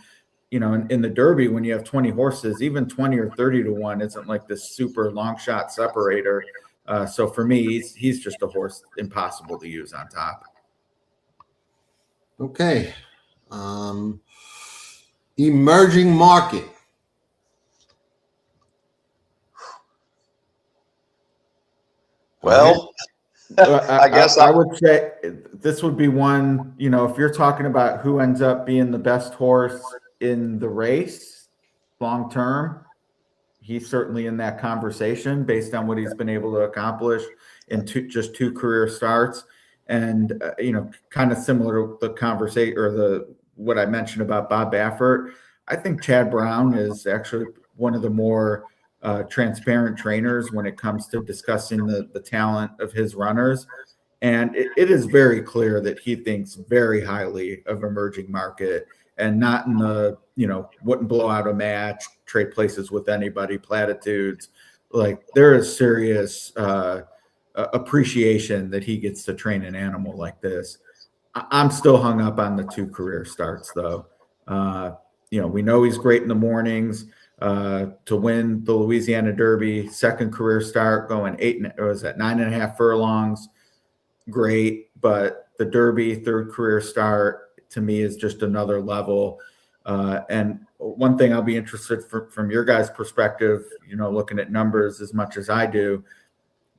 In the Derby, when you have 20 horses, even 20 or 30-1 isn't like this super long shot separator. So for me, he's just a horse impossible to use on top. Okay. Emerging market. Well, I guess I would say this would be one, if you're talking about who ends up being the best horse in the race long term, he's certainly in that conversation based on what he's been able to accomplish in just 2 career starts. And kind of similar to the conversation or what I mentioned about Bob Baffert, I think Chad Brown is actually one of the more transparent trainers when it comes to discussing the talent of his runners. And it is very clear that he thinks very highly of emerging market, and not in the, wouldn't blow out a match, trade places with anybody platitudes. Like, there is serious appreciation that he gets to train an animal like this. I'm still hung up on the 2 career starts, though. We know he's great in the mornings. To win the Louisiana Derby, 2nd career start, going 9.5 furlongs, great. But the Derby 3rd career start, to me, is just another level. And one thing I'll be interested from your guys' perspective, looking at numbers as much as I do,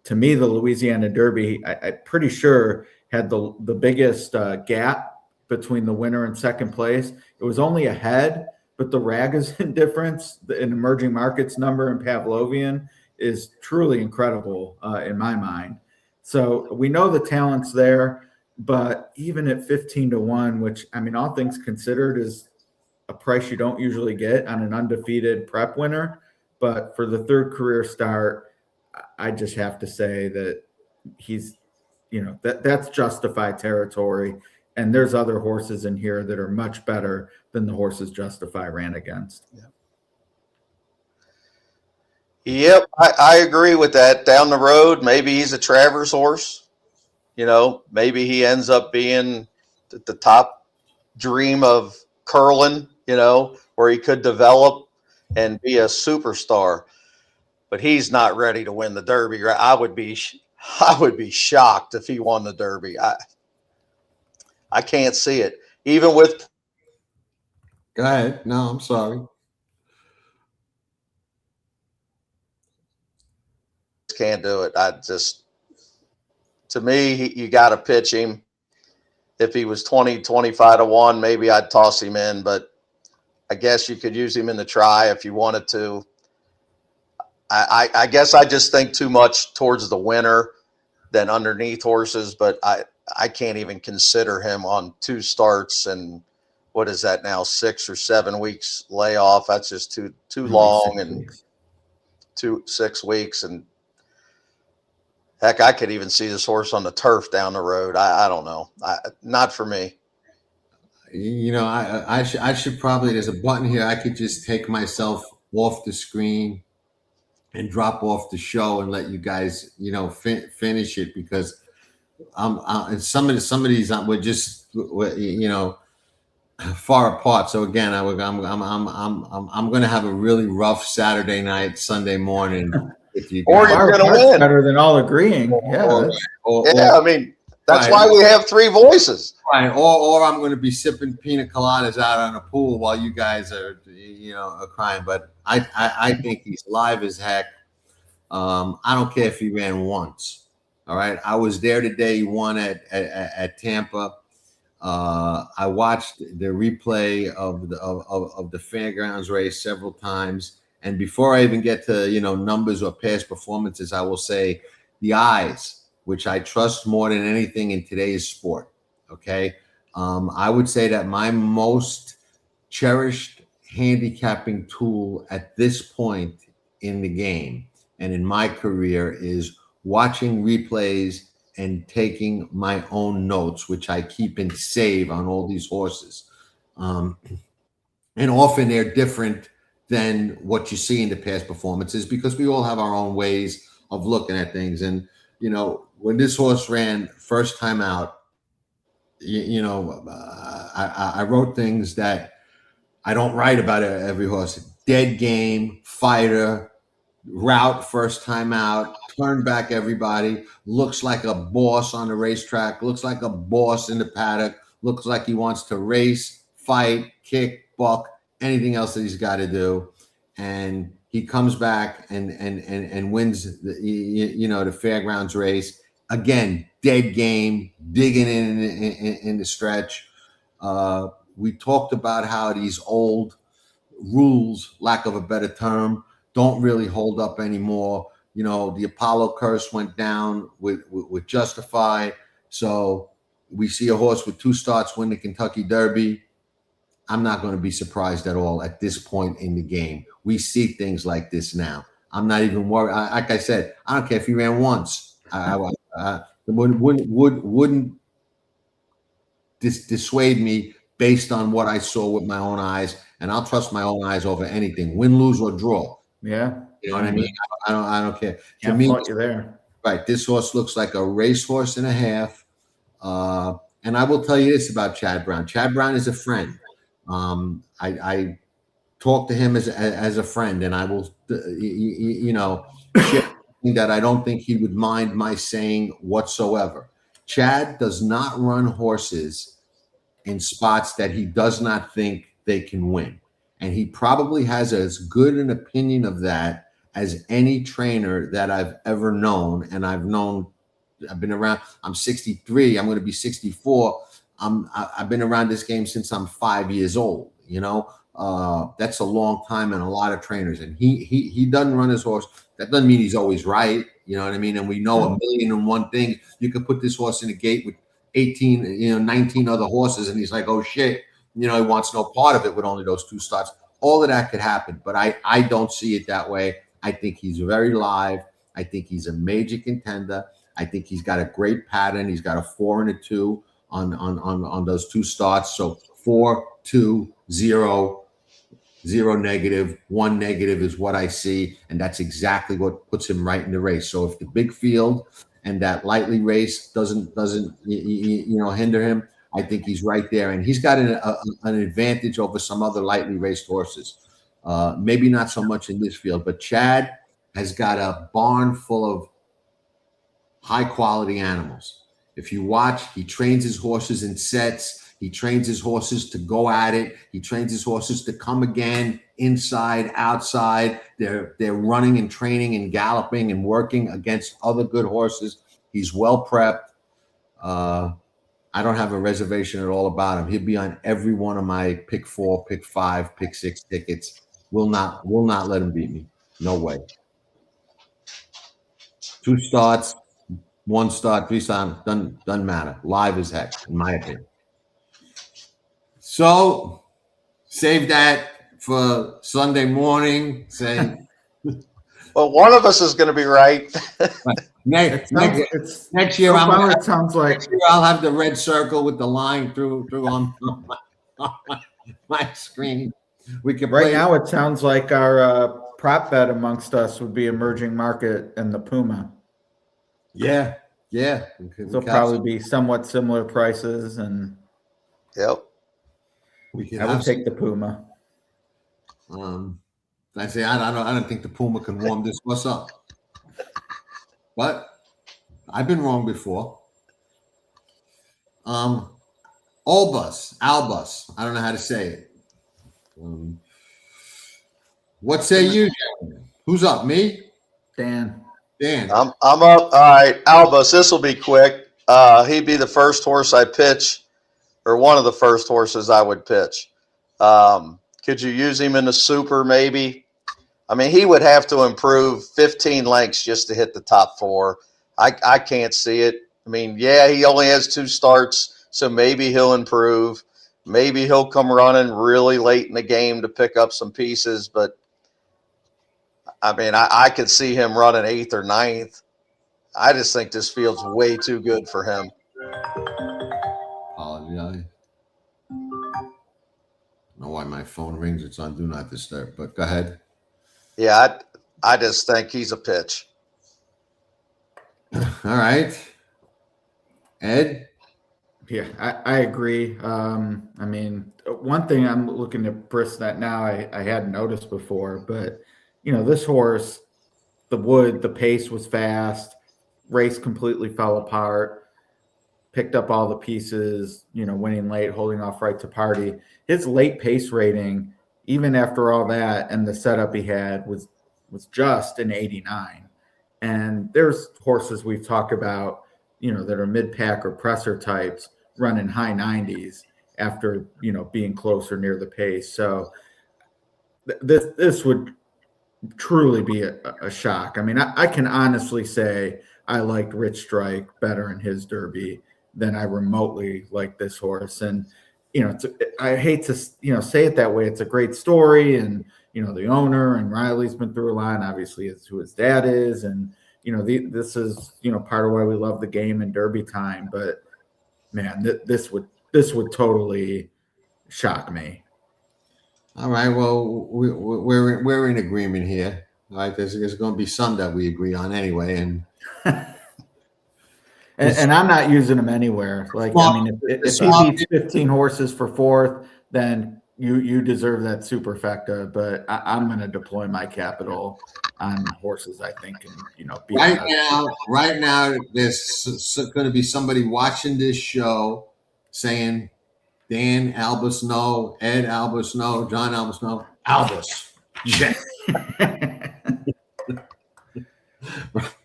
to me, the Louisiana Derby, I'm pretty sure, had the biggest gap between the winner and 2nd place. It was only a head, but the Ragozin difference in emerging markets number and Pavlovian is truly incredible in my mind. So we know the talent's there. But even at 15-1, which, I mean, all things considered is a price you don't usually get on an undefeated prep winner. But for the third career start, I just have to say that he's, that's justified territory. And there's other horses in here that are much better than the horses Justify ran against. Yep, I agree with that. Down the road, maybe he's a Travers horse. Maybe he ends up being the top dream of curling, where he could develop and be a superstar. But he's not ready to win the Derby. I would be shocked if he won the Derby. I can't see it. Even with. Go ahead. No, I'm sorry. Can't do it. To me, you got to pitch him. If he was 20, 25-1, maybe I'd toss him in, but I guess you could use him in the try if you wanted to. I guess I just think too much towards the winner than underneath horses, but I can't even consider him on 2 starts and what is that now, 6 or 7 weeks layoff. That's just too long, and 6 weeks. And heck, I could even see this horse on the turf down the road. I don't know. Not for me. I should probably, there's a button here. I could just take myself off the screen and drop off the show and let you guys, finish it, because and some of these we're just, far apart. So again, I'm going to have a really rough Saturday night, Sunday morning. If you or you're going to win. Better than all agreeing. Yeah. I mean, that's why we have 3 voices. Right. Or I'm going to be sipping pina coladas out on a pool while you guys are, crying. But I think he's live as heck. I don't care if he ran once. All right. I was there the day he won at Tampa. I watched the replay of the Fairgrounds race several times. And before I even get to, numbers or past performances, I will say the eyes, which I trust more than anything in today's sport. Okay. I would say that my most cherished handicapping tool at this point in the game and in my career is watching replays and taking my own notes, which I keep and save on all these horses. And often they're different than what you see in the past performances, because we all have our own ways of looking at things. And, when this horse ran first time out, I wrote things that I don't write about every horse. Dead game, fighter, route first time out, turn back everybody, looks like a boss on the racetrack, looks like a boss in the paddock, looks like he wants to race, fight, kick, buck, anything else that he's got to do. And he comes back and wins the Fairgrounds race. Again, dead game, digging in the stretch. We talked about how these old rules, lack of a better term, don't really hold up anymore. The Apollo curse went down with Justify. So we see a horse with 2 starts win the Kentucky Derby. I'm not going to be surprised at all at this point in the game. We see things like this now. I'm not even worried. Like I said, I don't care if he ran once. Wouldn't dissuade me based on what I saw with my own eyes, and I'll trust my own eyes over anything, win, lose, or draw. Yeah, you know what I mean. I don't care. To me, you're there. Right, this horse looks like a racehorse and a half. And I will tell you this about Chad Brown. Chad Brown is a friend. I talk to him as a friend, and I will, share that I don't think he would mind my saying whatsoever. Chad does not run horses in spots that he does not think they can win. And he probably has as good an opinion of that as any trainer that I've ever known. And I've been around, I'm 63, I'm going to be 64. I've been around this game since I'm 5 years old, that's a long time and a lot of trainers. And he doesn't run his horse. That doesn't mean he's always right. You know what I mean? And we know 1,000,001 things. You could put this horse in a gate with 18, 19 other horses, and he's like, oh shit, he wants no part of it with only those 2 starts. All of that could happen, but I don't see it that way. I think he's very live. I think he's a major contender. I think he's got a great pattern. He's got a 4 and a 2 on those 2 starts. So 4, 2, 0. 0 negative, 1 negative is what I see, and that's exactly what puts him right in the race. So if the big field and that lightly race doesn't hinder him, I think he's right there, and he's got an advantage over some other lightly raced horses. Maybe not so much in this field, but Chad has got a barn full of high quality animals. If you watch, he trains his horses in sets. He trains his horses to go at it. He trains his horses to come again, inside, outside. They're running and training and galloping and working against other good horses. He's well prepped. I don't have a reservation at all about him. He'll be on every one of my pick 4, pick 5, pick 6 tickets. Will not let him beat me. No way. 2 starts, 1 start, 3 starts, doesn't matter. Live as heck, in my opinion. So save that for Sunday morning. Say, well, one of us is going to be right. next year, it sounds like next year I'll have the red circle with the line through on my screen. We can right now. It sounds like our prop bet amongst us would be Emerging Market and the Puma. Yeah. They'll probably be somewhat similar prices, and yep. I would take the Puma. I say I don't think the Puma can warm this horse up, but I've been wrong before. Albus. I don't know how to say it. What say you, gentlemen? Who's up? Me? Dan. I'm up. All right, Albus. This will be quick. He'd be the first horse I pitch, or one of the first horses I would pitch. Could you use him in the super maybe? I mean, he would have to improve 15 lengths just to hit the top 4. I can't see it. I mean, yeah, he only has 2 starts, so maybe he'll improve. Maybe he'll come running really late in the game to pick up some pieces. But, I mean, I could see him running 8th or 9th. I just think this field's way too good for him. Apologize. I don't know why my phone rings. It's on Do Not Disturb, but go ahead. Yeah, I just think he's a pitch. All right. Ed? Yeah, I agree. I mean, one thing I'm looking to brisk that now I hadn't noticed before, but, this horse, the pace was fast, race completely fell apart. Picked up all the pieces, winning late, holding off right to party. His late pace rating, even after all that and the setup he had, was just an 89. And there's horses we've talked about, that are mid-pack or presser types running high 90s after, being closer near the pace. So this would truly be a shock. I mean, I can honestly say I liked Rich Strike better in his Derby than I remotely like this horse. And, I hate to, say it that way. It's a great story. And, the owner and Riley's been through a lot, and obviously it's who his dad is. And, this is, part of why we love the game in Derby time. But man, this would totally shock me. All right. Well, we're in agreement here. All right. There's going to be some that we agree on anyway. And And I'm not using them anywhere. Like, I mean, if he beats 15 horses for 4th, then you deserve that superfecta. But I'm going to deploy my capital on horses I think can, beat right now, there's going to be somebody watching this show saying, Dan Albus, no. Ed Albus, no. John Albus, no. Albus. Check.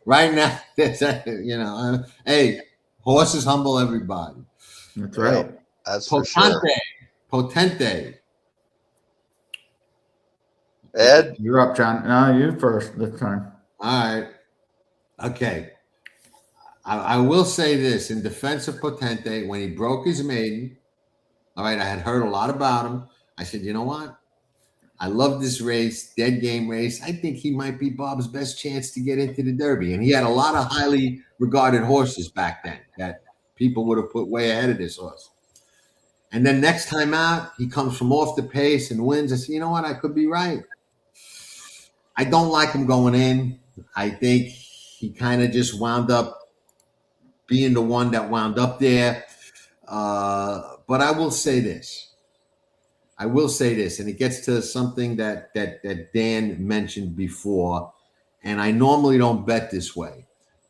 Right now, hey, horses humble everybody. That's right. That's for sure. Potente. Ed? You're up, John. No, you first this time. All right. Okay. I will say this in defense of Potente, when he broke his maiden, all right, I had heard a lot about him. I said, you know what? I love this race, dead game race. I think he might be Bob's best chance to get into the Derby. And he had a lot of highly regarded horses back then that people would have put way ahead of this horse. And then next time out, he comes from off the pace and wins. I said, you know what? I could be right. I don't like him going in. I think he kind of just wound up being the one that wound up there. But I will say this. And it gets to something that Dan mentioned before, and I normally don't bet this way,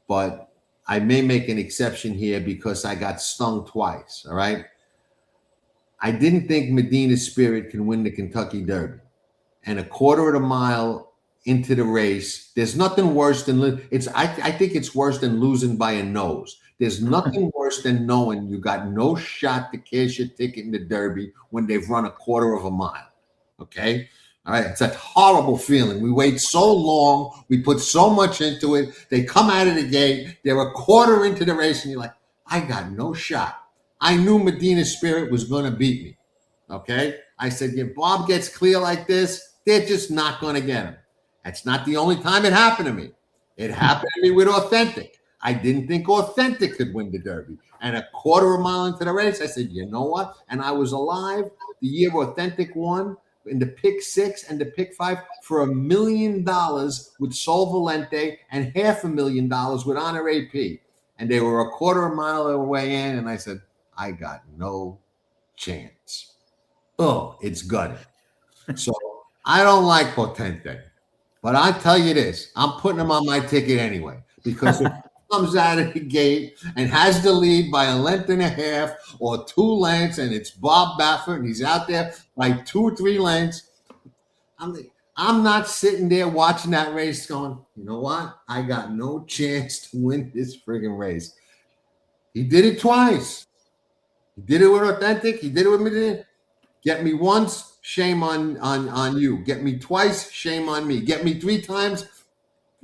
but I may make an exception here because I got stung twice, all right? I didn't think Medina Spirit can win the Kentucky Derby, and a quarter of a mile into the race, there's nothing worse than I think it's worse than losing by a nose. There's nothing worse than knowing you got no shot to cash your ticket in the Derby when they've run a quarter of a mile. Okay? All right. It's a horrible feeling. We wait so long. We put so much into it. They come out of the gate. They're a quarter into the race, and you're like, I got no shot. I knew Medina Spirit was going to beat me. Okay? I said, if Bob gets clear like this, they're just not going to get him. That's not the only time it happened to me. It happened to me with Authentic. I didn't think Authentic could win the Derby. And a quarter of a mile into the race, I said, you know what? And I was alive the year Authentic won in the pick 6 and the pick 5 for $1 million with Sol Valente and $500,000 with Honor AP. And they were a quarter of a mile away in. And I said, I got no chance. Oh, it's gutted. So I don't like Potente. But I tell you this, I'm putting him on my ticket anyway, because if he comes out of the gate and has the lead by a length and a half or 2 lengths, and it's Bob Baffert and he's out there by 2 or 3 lengths, I'm not sitting there watching that race going, you know what? I got no chance to win this friggin' race. He did it twice. He did it with Authentic. He did it with me. Get me once, shame on you. Get me twice, shame on me. Get me 3 times,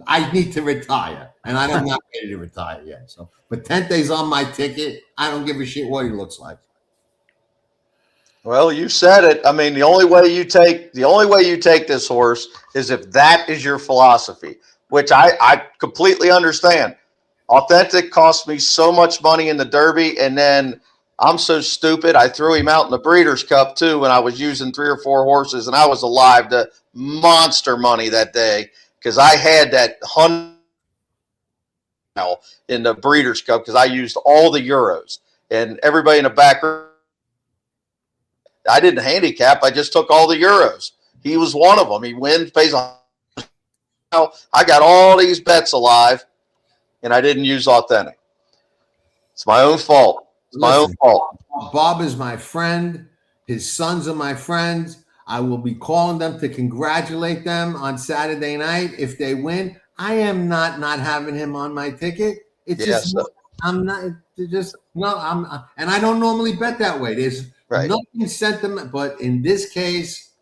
I need to retire. And I'm not ready to retire yet. So Potente's on my ticket. I don't give a shit what he looks like. Well, you said it. I mean, the only way you take this horse is if that is your philosophy, which I completely understand. Authentic cost me so much money in the Derby, and then I'm so stupid. I threw him out in the Breeders' Cup too when I was using 3 or 4 horses, and I was alive to monster money that day because I had that 100 in the Breeders' Cup because I used all the Euros, and everybody in the back. I didn't handicap. I just took all the Euros. He was one of them. He wins, pays a. I got all these bets alive, and I didn't use Authentic. It's my own fault. My own fault. Bob is my friend. His sons are my friends. I will be calling them to congratulate them on Saturday night if they win. I am not having him on my ticket. It's just I'm not just no. And I don't normally bet that way. There's nothing sentiment, but in this case,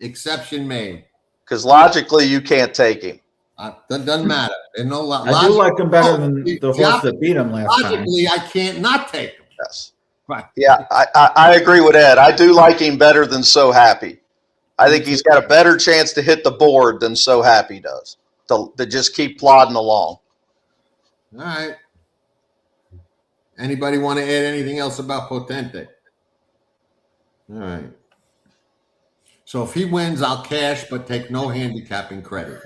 exception made. Because logically, you can't take him. That doesn't matter. There's no I do like him better than the horse that beat him last time. Logically, I can't not take him. Yes. Right. Yeah, I agree with Ed. I do like him better than So Happy. I think he's got a better chance to hit the board than So Happy does. To just keep plodding along. All right. Anybody want to add anything else about Potente? All right. So if he wins, I'll cash, but take no handicapping credit.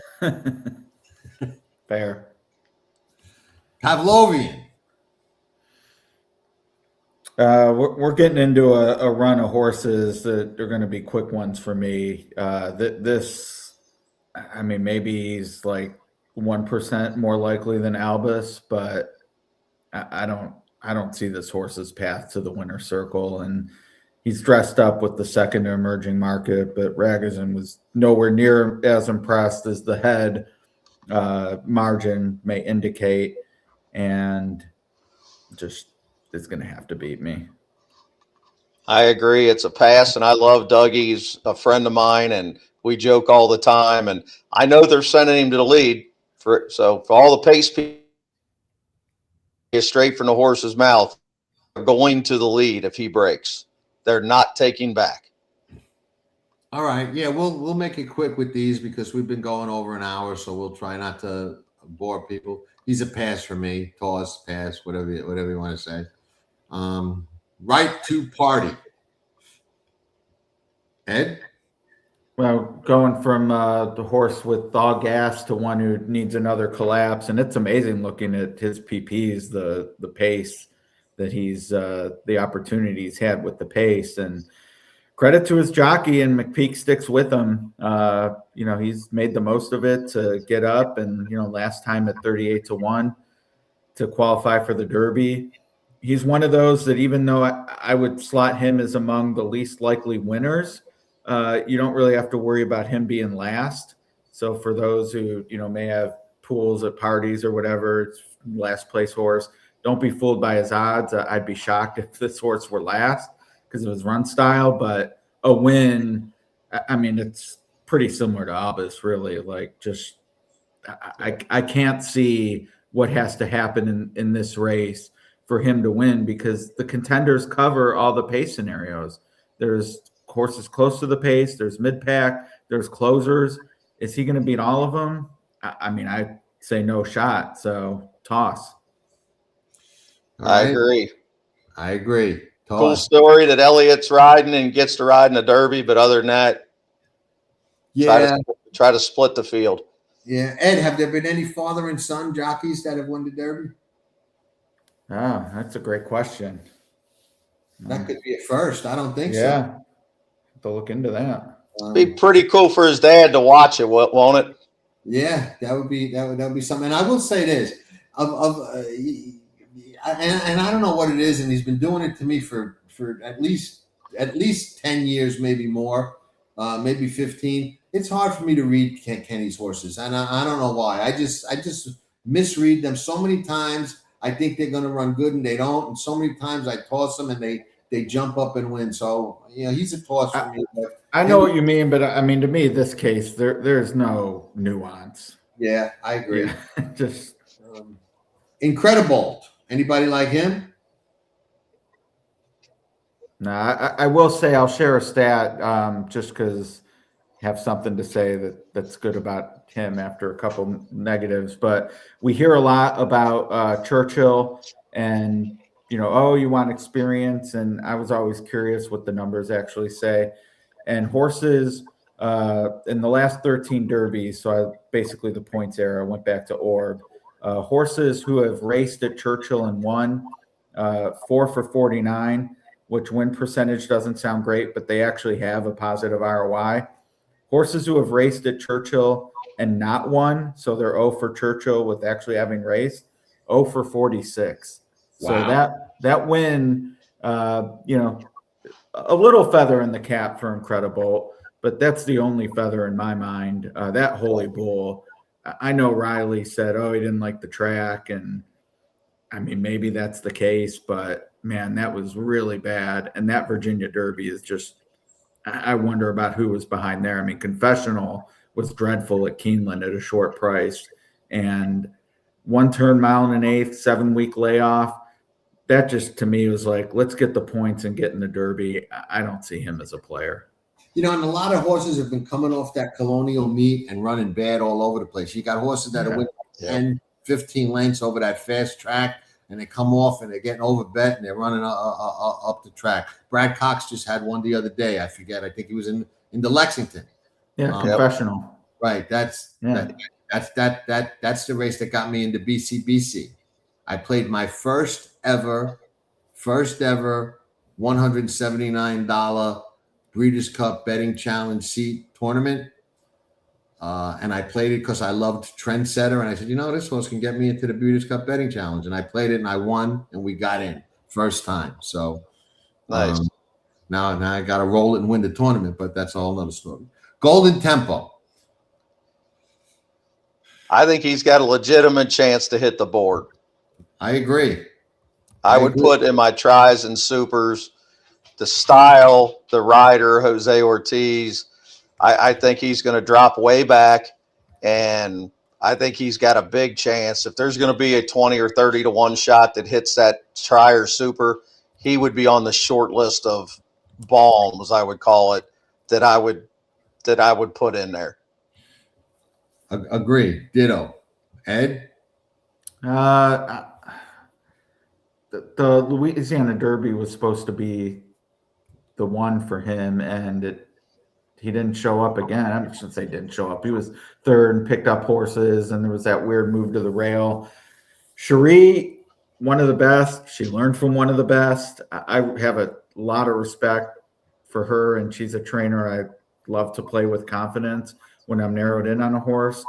Fair. Pavlovian. We're getting into a run of horses that are going to be quick ones for me. I mean, maybe he's like 1% more likely than Albus, but I don't see this horse's path to the winner's circle. And he's dressed up with the second emerging market, but Ragozin was nowhere near as impressed as the head margin may indicate, and just is going to have to beat me. I agree. It's a pass, and I love Dougie. He's a friend of mine, and we joke all the time. And I know they're sending him to the lead. For all the pace people, straight from the horse's mouth, going to the lead if he breaks. They're not taking back. All right. Yeah, we'll make it quick with these because we've been going over an hour, so we'll try not to bore people. He's a pass for me. Toss, pass, whatever you want to say. Right to party. Ed? Well, going from the horse with dog gas to one who needs another collapse, and it's amazing looking at his PPs, the pace that he's the opportunities had with the pace, and credit to his jockey, and McPeak sticks with him. He's made the most of it to get up, and last time at 38-1 to qualify for the Derby. He's one of those that even though I would slot him as among the least likely winners, you don't really have to worry about him being last. So for those who, may have pools at parties or whatever, it's last place horse, don't be fooled by his odds. I'd be shocked if this horse were last because of his run style, but a win, I mean, it's pretty similar to Albus, really. Like, just I can't see what has to happen in this race for him to win, because the contenders cover all the pace scenarios. There's horses close to the pace, there's mid-pack, there's closers. Is he going to beat all of them? I mean, I say no shot, so toss. I agree. Toss. Cool story that Elliott's riding and gets to ride in the Derby, but other than that, try to split the field. Yeah. Ed, have there been any father and son jockeys that have won the Derby? Ah, that's a great question. That could be a first. I don't think so. Yeah, have to look into that. Be pretty cool for his dad to watch it, won't it? Yeah, that would be something. And I will say this, and I don't know what it is, and he's been doing it to me for at least 10 years, maybe more, maybe 15. It's hard for me to read Kenny's horses, and I don't know why. I just misread them so many times. I think they're going to run good, and they don't. And so many times I toss them, and they jump up and win. So he's a toss for me. But I know what you mean, but I mean, to me, this case, there's no nuance. Yeah, I agree. Yeah, just Incredible. Anybody like him? no. I will say I'll share a stat just because I have something to say that's good about him after a couple negatives. But we hear a lot about Churchill and you want experience, and I was always curious what the numbers actually say. And horses in the last 13 derbies, so basically the points era, went back to Orb. Horses who have raced at Churchill and won, 4 for 49, which win percentage doesn't sound great, but they actually have a positive ROI. Horses who have raced at Churchill and not won, so they're 0 for Churchill with actually having raced, 0 for 46. Wow. So that win, a little feather in the cap for Incredible, but that's the only feather in my mind. That Holy Bull, I know Riley said, he didn't like the track, and I mean, maybe that's the case, but man, that was really bad. And that Virginia Derby is just, I wonder about who was behind there. I mean, Confessional was dreadful at Keeneland at a short price, and 1 turn, mile and an eighth, 7-week layoff. That just, to me, was like, let's get the points and get in the Derby. I don't see him as a player. And a lot of horses have been coming off that Colonial meet and running bad all over the place. You got horses that are winning 10, 15 lengths over that fast track, and they come off and they're getting overbet and they're running up the track. Brad Cox just had one the other day. I forget. I think he was in the Lexington. Yeah, Confessional. Right. That's the race that got me into BCBC. I played my first ever $179 Breeders' Cup Betting Challenge seat tournament. And I played it because I loved Trendsetter. And I said, this horse can get me into the Breeders' Cup Betting Challenge. And I played it and I won and we got in first time. So nice. Now I got to roll it and win the tournament, but that's a whole other story. Golden Tempo. I think he's got a legitimate chance to hit the board. I agree. I would put in my tries and supers the style, the rider, Jose Ortiz. I think he's going to drop way back, and I think he's got a big chance. If there's going to be a 20 or 30 to 1 shot that hits that Tri or Super, he would be on the short list of balms, I would call it, that I would put in there. Agree. Ditto. Ed? The Louisiana Derby was supposed to be the one for him, and he didn't show up again. I shouldn't say didn't show up. He was third and picked up horses, and there was that weird move to the rail. Cherie, one of the best. She learned from one of the best. I have a lot of respect for her, and she's a trainer I love to play with confidence when I'm narrowed in on a horse.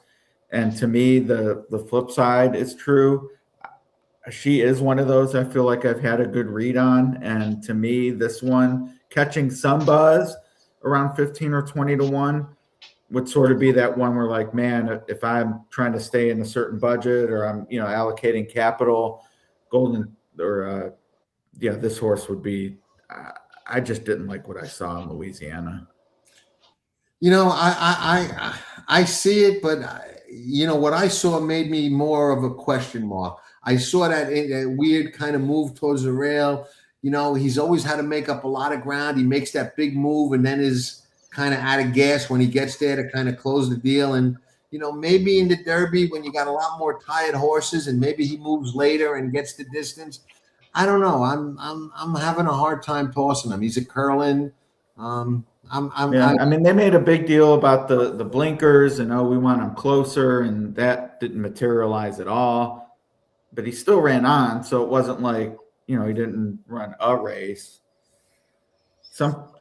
And to me, the flip side is true. She is one of those I feel like I've had a good read on. And to me, this one, catching some buzz around 15 or 20 to 1 would sort of be that one where, like, man, if I'm trying to stay in a certain budget or I'm, allocating capital, this horse would be, I just didn't like what I saw in Louisiana. I see it, but what I saw made me more of a question mark. I saw that weird kind of move towards the rail. He's always had to make up a lot of ground. He makes that big move and then is kind of out of gas when he gets there to kind of close the deal. And, maybe in the Derby when you got a lot more tired horses and maybe he moves later and gets the distance. I don't know. I'm having a hard time tossing him. He's a curling. They made a big deal about the blinkers and, we want him closer, and that didn't materialize at all. But he still ran on, so it wasn't like, he didn't run a race.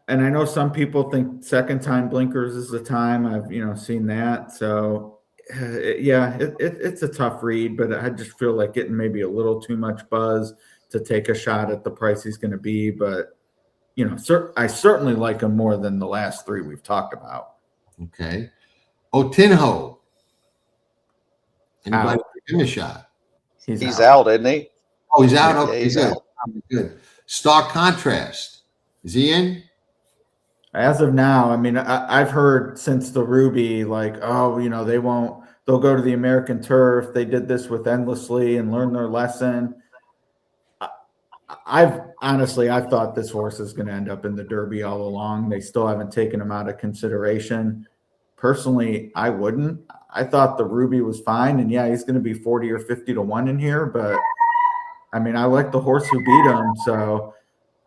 And I know some people think second time blinkers is the time. I've seen that. So it's a tough read, but I just feel like getting maybe a little too much buzz to take a shot at the price he's going to be. But I certainly like him more than the last three we've talked about. Okay. Otinho. Anybody give him a shot? He's out, isn't he? Oh, he's out? Okay, he's good. out. Good. Stark Contrast. Is he in? As of now, I've heard since the Ruby, like, they'll go to the American turf. They did this with Endlessly and learn their lesson. I've thought this horse is going to end up in the Derby all along. They still haven't taken him out of consideration. Personally, I wouldn't. I thought the Ruby was fine, and he's going to be 40 or 50 to 1 in here, but I like the horse who beat him. So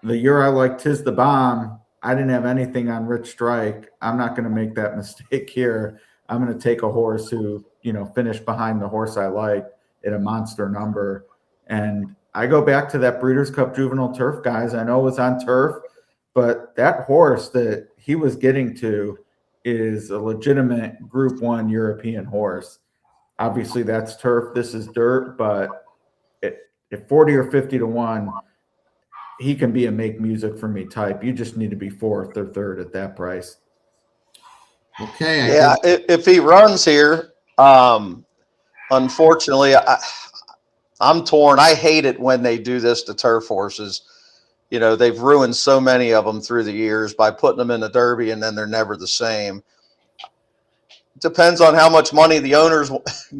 the year I liked Tis the Bomb, I didn't have anything on Rich Strike. I'm not going to make that mistake here. I'm going to take a horse who, finished behind the horse I like at a monster number. And I go back to that Breeders' Cup Juvenile Turf, guys. I know it was on turf, but that horse that he was getting to is a legitimate Group 1 European horse. Obviously, that's turf. This is dirt, but at 40 or 50 to 1, he can be a make music for me type. You just need to be fourth or third at that price. Okay. If he runs here, unfortunately, I'm torn. I hate it when they do this to turf horses. They've ruined so many of them through the years by putting them in the Derby, and then they're never the same. It depends on how much money the owners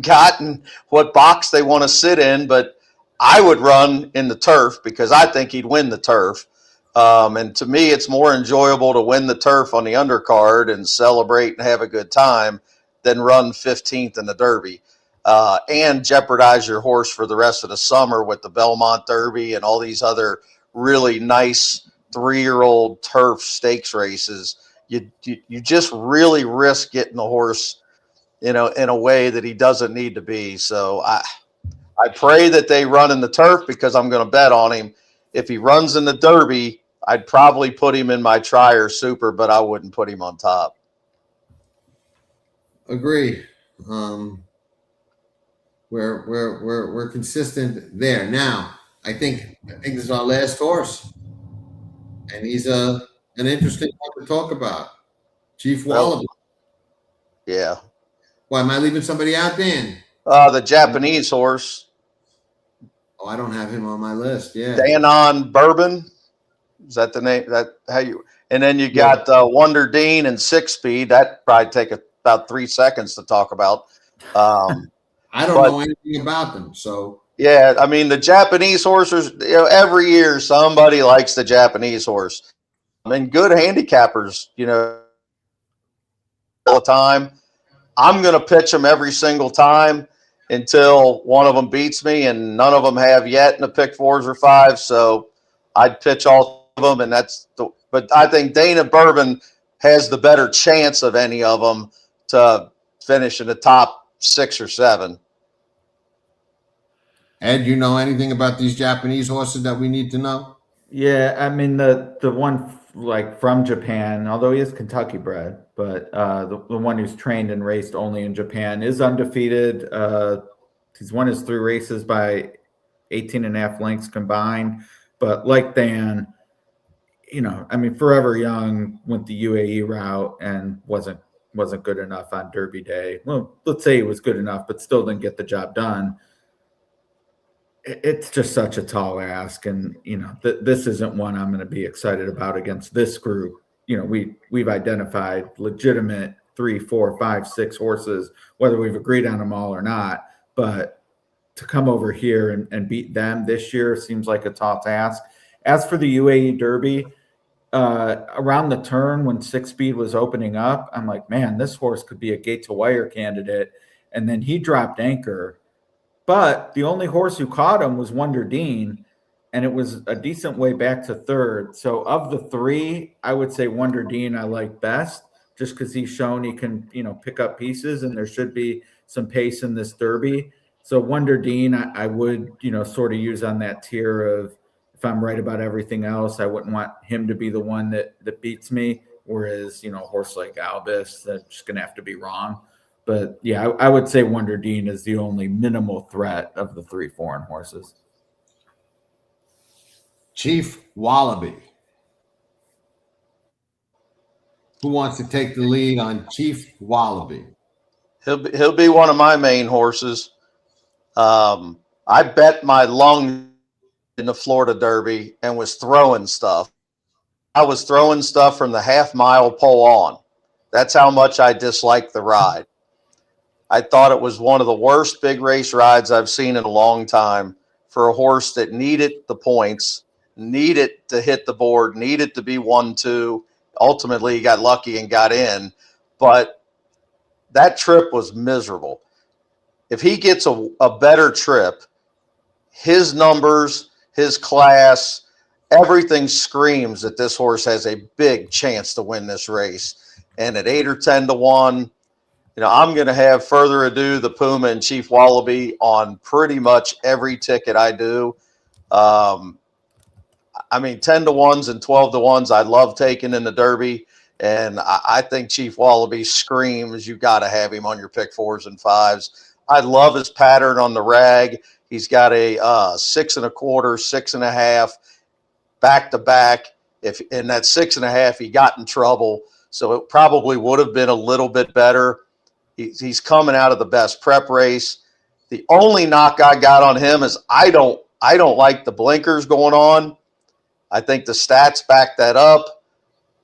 got and what box they want to sit in, but I would run in the turf because I think he'd win the turf. And to me, it's more enjoyable to win the turf on the undercard and celebrate and have a good time than run 15th in the Derby. And jeopardize your horse for the rest of the summer with the Belmont Derby and all these other really nice 3-year-old turf stakes races. You just really risk getting the horse, in a way that he doesn't need to be. So I pray that they run in the turf because I'm going to bet on him. If he runs in the Derby, I'd probably put him in my Tri or Super, but I wouldn't put him on top. Agree. We're consistent there. Now, I think this is our last horse, and he's an interesting one to talk about. Chief Wallaby. Yeah. Why am I leaving somebody out, Dan? The Japanese horse. Oh, I don't have him on my list. Yeah. Danon Bourbon. Is that the name? And then you got Wonder Dean and 6 Speed. That probably take about 3 seconds to talk about. I don't know anything about them. So yeah, I mean the Japanese horses. Every year somebody likes the Japanese horse. And good handicappers, all the time. I'm going to pitch them every single time until one of them beats me, and none of them have yet in the pick fours or fives. So I'd pitch all of them, and but I think Dana Bourbon has the better chance of any of them to finish in the top 6 or 7. Ed, you know anything about these Japanese horses that we need to know? Yeah, I mean the one like from Japan, although he is Kentucky bred, but the one who's trained and raced only in Japan is undefeated. He's won his 3 races by 18.5 lengths combined. But like Dan, I mean, Forever Young went the UAE route and wasn't good enough on Derby Day. Well, let's say he was good enough, but still didn't get the job done. It's just such a tall ask, and this isn't one I'm going to be excited about against this group. We've identified legitimate 3, 4, 5, 6 horses, whether we've agreed on them all or not. But to come over here and beat them this year seems like a tall task. As for the UAE Derby, around the turn when 6-speed was opening up, I'm like, man, this horse could be a gate to wire candidate. And then he dropped anchor. But the only horse who caught him was Wonder Dean, and it was a decent way back to 3rd. So of the 3, I would say Wonder Dean I like best, just because he's shown he can, pick up pieces, and there should be some pace in this Derby. So Wonder Dean I would, sort of use on that tier of, if I'm right about everything else, I wouldn't want him to be the one that beats me. Whereas, a horse like Albus, that's just going to have to be wrong. But yeah, I would say Wonder Dean is the only minimal threat of the 3 foreign horses. Chief Wallaby. Who wants to take the lead on Chief Wallaby? He'll be one of my main horses. I bet my lung in the Florida Derby and was throwing stuff. I was throwing stuff from the half-mile pole on. That's how much I disliked the ride. I thought it was one of the worst big race rides I've seen in a long time for a horse that needed the points, needed to hit the board, needed to be 1-2. Ultimately, he got lucky and got in. But that trip was miserable. If he gets a better trip, his numbers, his class, everything screams that this horse has a big chance to win this race. And at 8 or 10 to 1, I'm going to have Further Ado, the Puma, and Chief Wallaby on pretty much every ticket I do. I mean, 10 to 1s and 12 to 1s I love taking in the Derby. And I think Chief Wallaby screams you got to have him on your pick 4s and 5s. I love his pattern on the rag. He's got a 6 1/4, 6.5 back to back. If in that 6.5 he got in trouble, so it probably would have been a little bit better. He's coming out of the best prep race. The only knock I got on him is I don't like the blinkers going on. I think the stats back that up,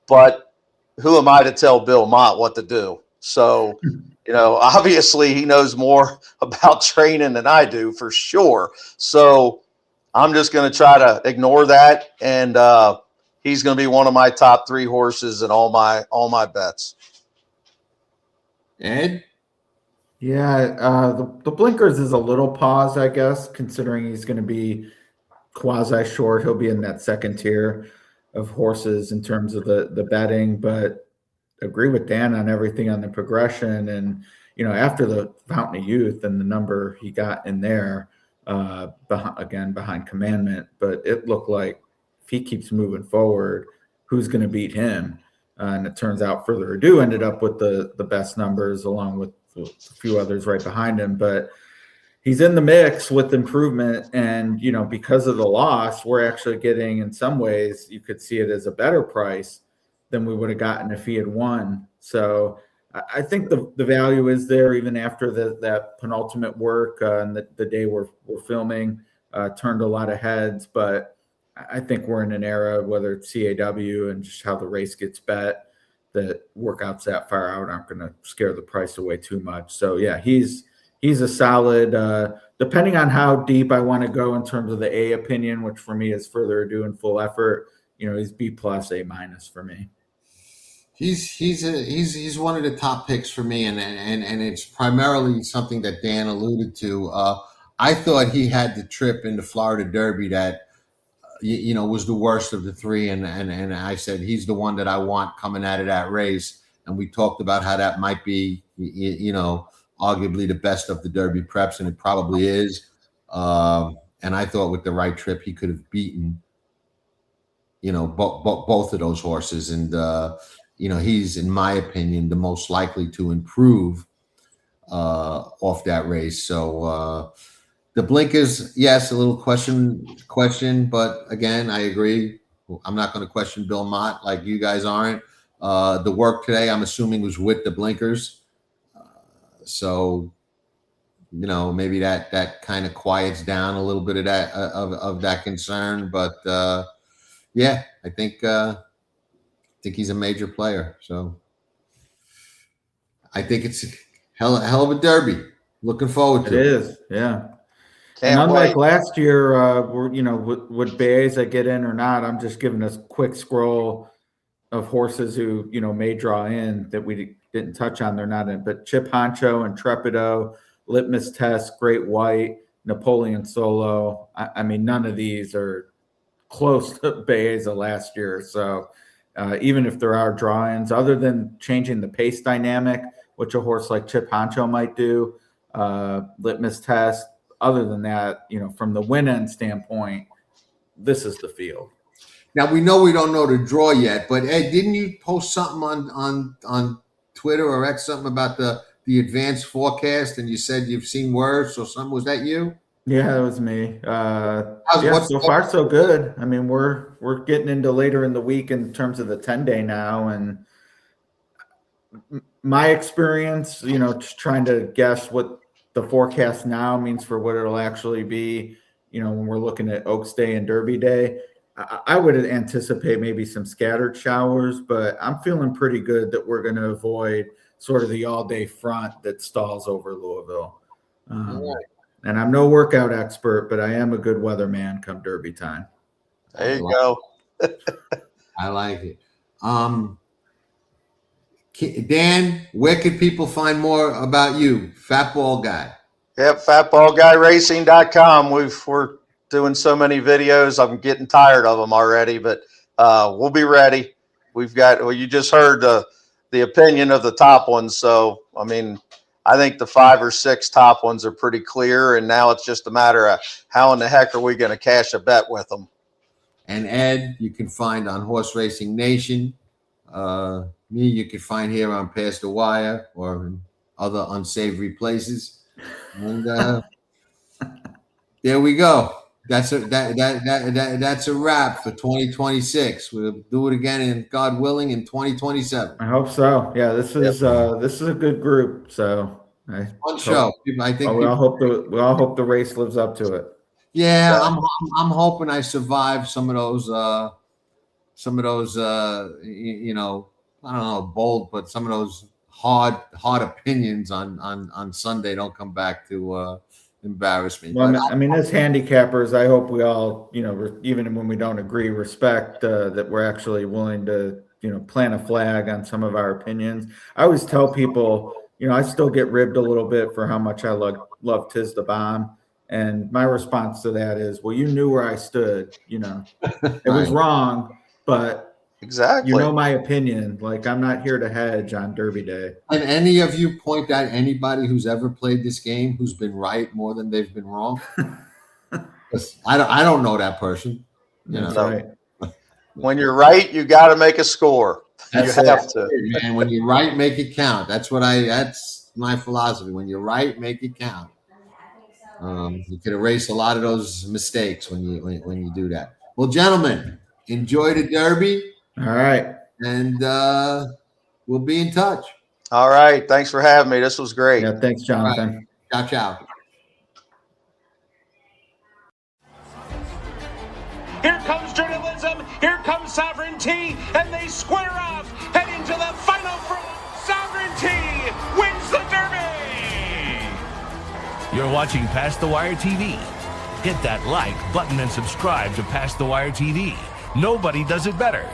but who am I to tell Bill Mott what to do? So, obviously he knows more about training than I do for sure. So I'm just going to try to ignore that. And he's going to be one of my top 3 horses in all my bets. Ed? Yeah, the blinkers is a little pause, I guess, considering he's going to be quasi short. He'll be in that second tier of horses in terms of the betting, but agree with Dan on everything on the progression. And, after the Fountain of Youth and the number he got in there, behind Commandment, but it looked like if he keeps moving forward, who's going to beat him? And it turns out Further Ado ended up with the best numbers along with a few others right behind him, but he's in the mix with improvement. And, because of the loss, we're actually getting, in some ways, you could see it as a better price than we would have gotten if he had won. So I think the value is there even after that penultimate work and the day we're filming turned a lot of heads. But I think we're in an era, whether it's CAW and just how the race gets bet, that workouts that far out aren't going to scare the price away too much. So yeah, he's he's a solid, depending on how deep I want to go in terms of the A opinion, which for me is further ado and full effort. He's B+, A- for me. He's one of the top picks for me, and it's primarily something that Dan alluded to. I thought he had the trip in the Florida Derby that was the worst of the three, and I said he's the one that I want coming out of that race. And we talked about how that might be, arguably the best of the Derby preps, and it probably is. And I thought with the right trip, he could have beaten, both of those horses. And he's, in my opinion, the most likely to improve off that race. So the blinkers, yes, a little question, but again, I agree. I'm not going to question Bill Mott like you guys aren't. The work today, I'm assuming, was with the blinkers. So maybe that kind of quiets down a little bit of that of that concern. But yeah, I think he's a major player. So I think it's hell of a Derby. Looking forward to it. It is, yeah. Can't and unlike wait. last year, would Baeza get in or not? I'm just giving a quick scroll of horses who may draw in that we didn't touch on. They're not in, but Chip Honcho and Trepido, Litmus Test, Great White, Napoleon Solo. I mean, none of these are close to Baeza last year. So even if there are draw-ins, other than changing the pace dynamic, which a horse like Chip Honcho might do, Litmus Test. Other than that, from the win-end standpoint, this is the field. Now we know we don't know the draw yet, but Ed, didn't you post something on Twitter or X something about the advanced forecast, and you said you've seen worse or something? Was that you? Yeah, that was me. So far so good. I mean, we're getting into later in the week in terms of the 10-day now, and my experience, just trying to guess what the forecast now means for what it'll actually be, when we're looking at Oaks Day and Derby Day. I would anticipate maybe some scattered showers, but I'm feeling pretty good that we're going to avoid sort of the all-day front that stalls over Louisville. And I'm no workout expert, but I am a good weatherman come Derby time. There you go. I like it. Dan, where could people find more about you, Fat Ball Guy? Yep, fatballguyracing.com. We're doing so many videos. I'm getting tired of them already, but we'll be ready. You just heard the opinion of the top ones. So, I mean, I think the 5 or 6 top ones are pretty clear, and now it's just a matter of how in the heck are we going to cash a bet with them. And Ed, you can find on Horse Racing Nation. Me, you can find here on Past the Wire or in other unsavory places. And there we go. That's a wrap for 2026. We'll do it again, and God willing, in 2027. I hope so. Yeah, this is a good group. So Fun show. I think we all hope the race lives up to it. Yeah, I'm hoping I survive some of those I don't know, bold, but some of those hard opinions on Sunday don't come back to embarrass me. Well, I mean, as handicappers, I hope we all, even when we don't agree, respect that we're actually willing to, plant a flag on some of our opinions. I always tell people, I still get ribbed a little bit for how much I love Tiz the Bomb. And my response to that is, well, you knew where I stood, it was wrong, but exactly, my opinion. Like, I'm not here to hedge on Derby Day. And any of you point out anybody who's ever played this game who's been right more than they've been wrong? I don't know that person. That's right. When you're right, you got to make a score. You have to. And when you're right, make it count. That's my philosophy. When you're right, make it count. You can erase a lot of those mistakes when you do that. Well, gentlemen, enjoy the Derby. All right. And we'll be in touch. All right. Thanks for having me. This was great. Yeah, thanks, Jonathan. Right. Ciao, ciao. Here comes journalism. Here comes sovereignty. And they square off, heading to the final. Sovereignty wins the Derby. You're watching Past the Wire TV. Hit that like button and subscribe to Past the Wire TV. Nobody does it better.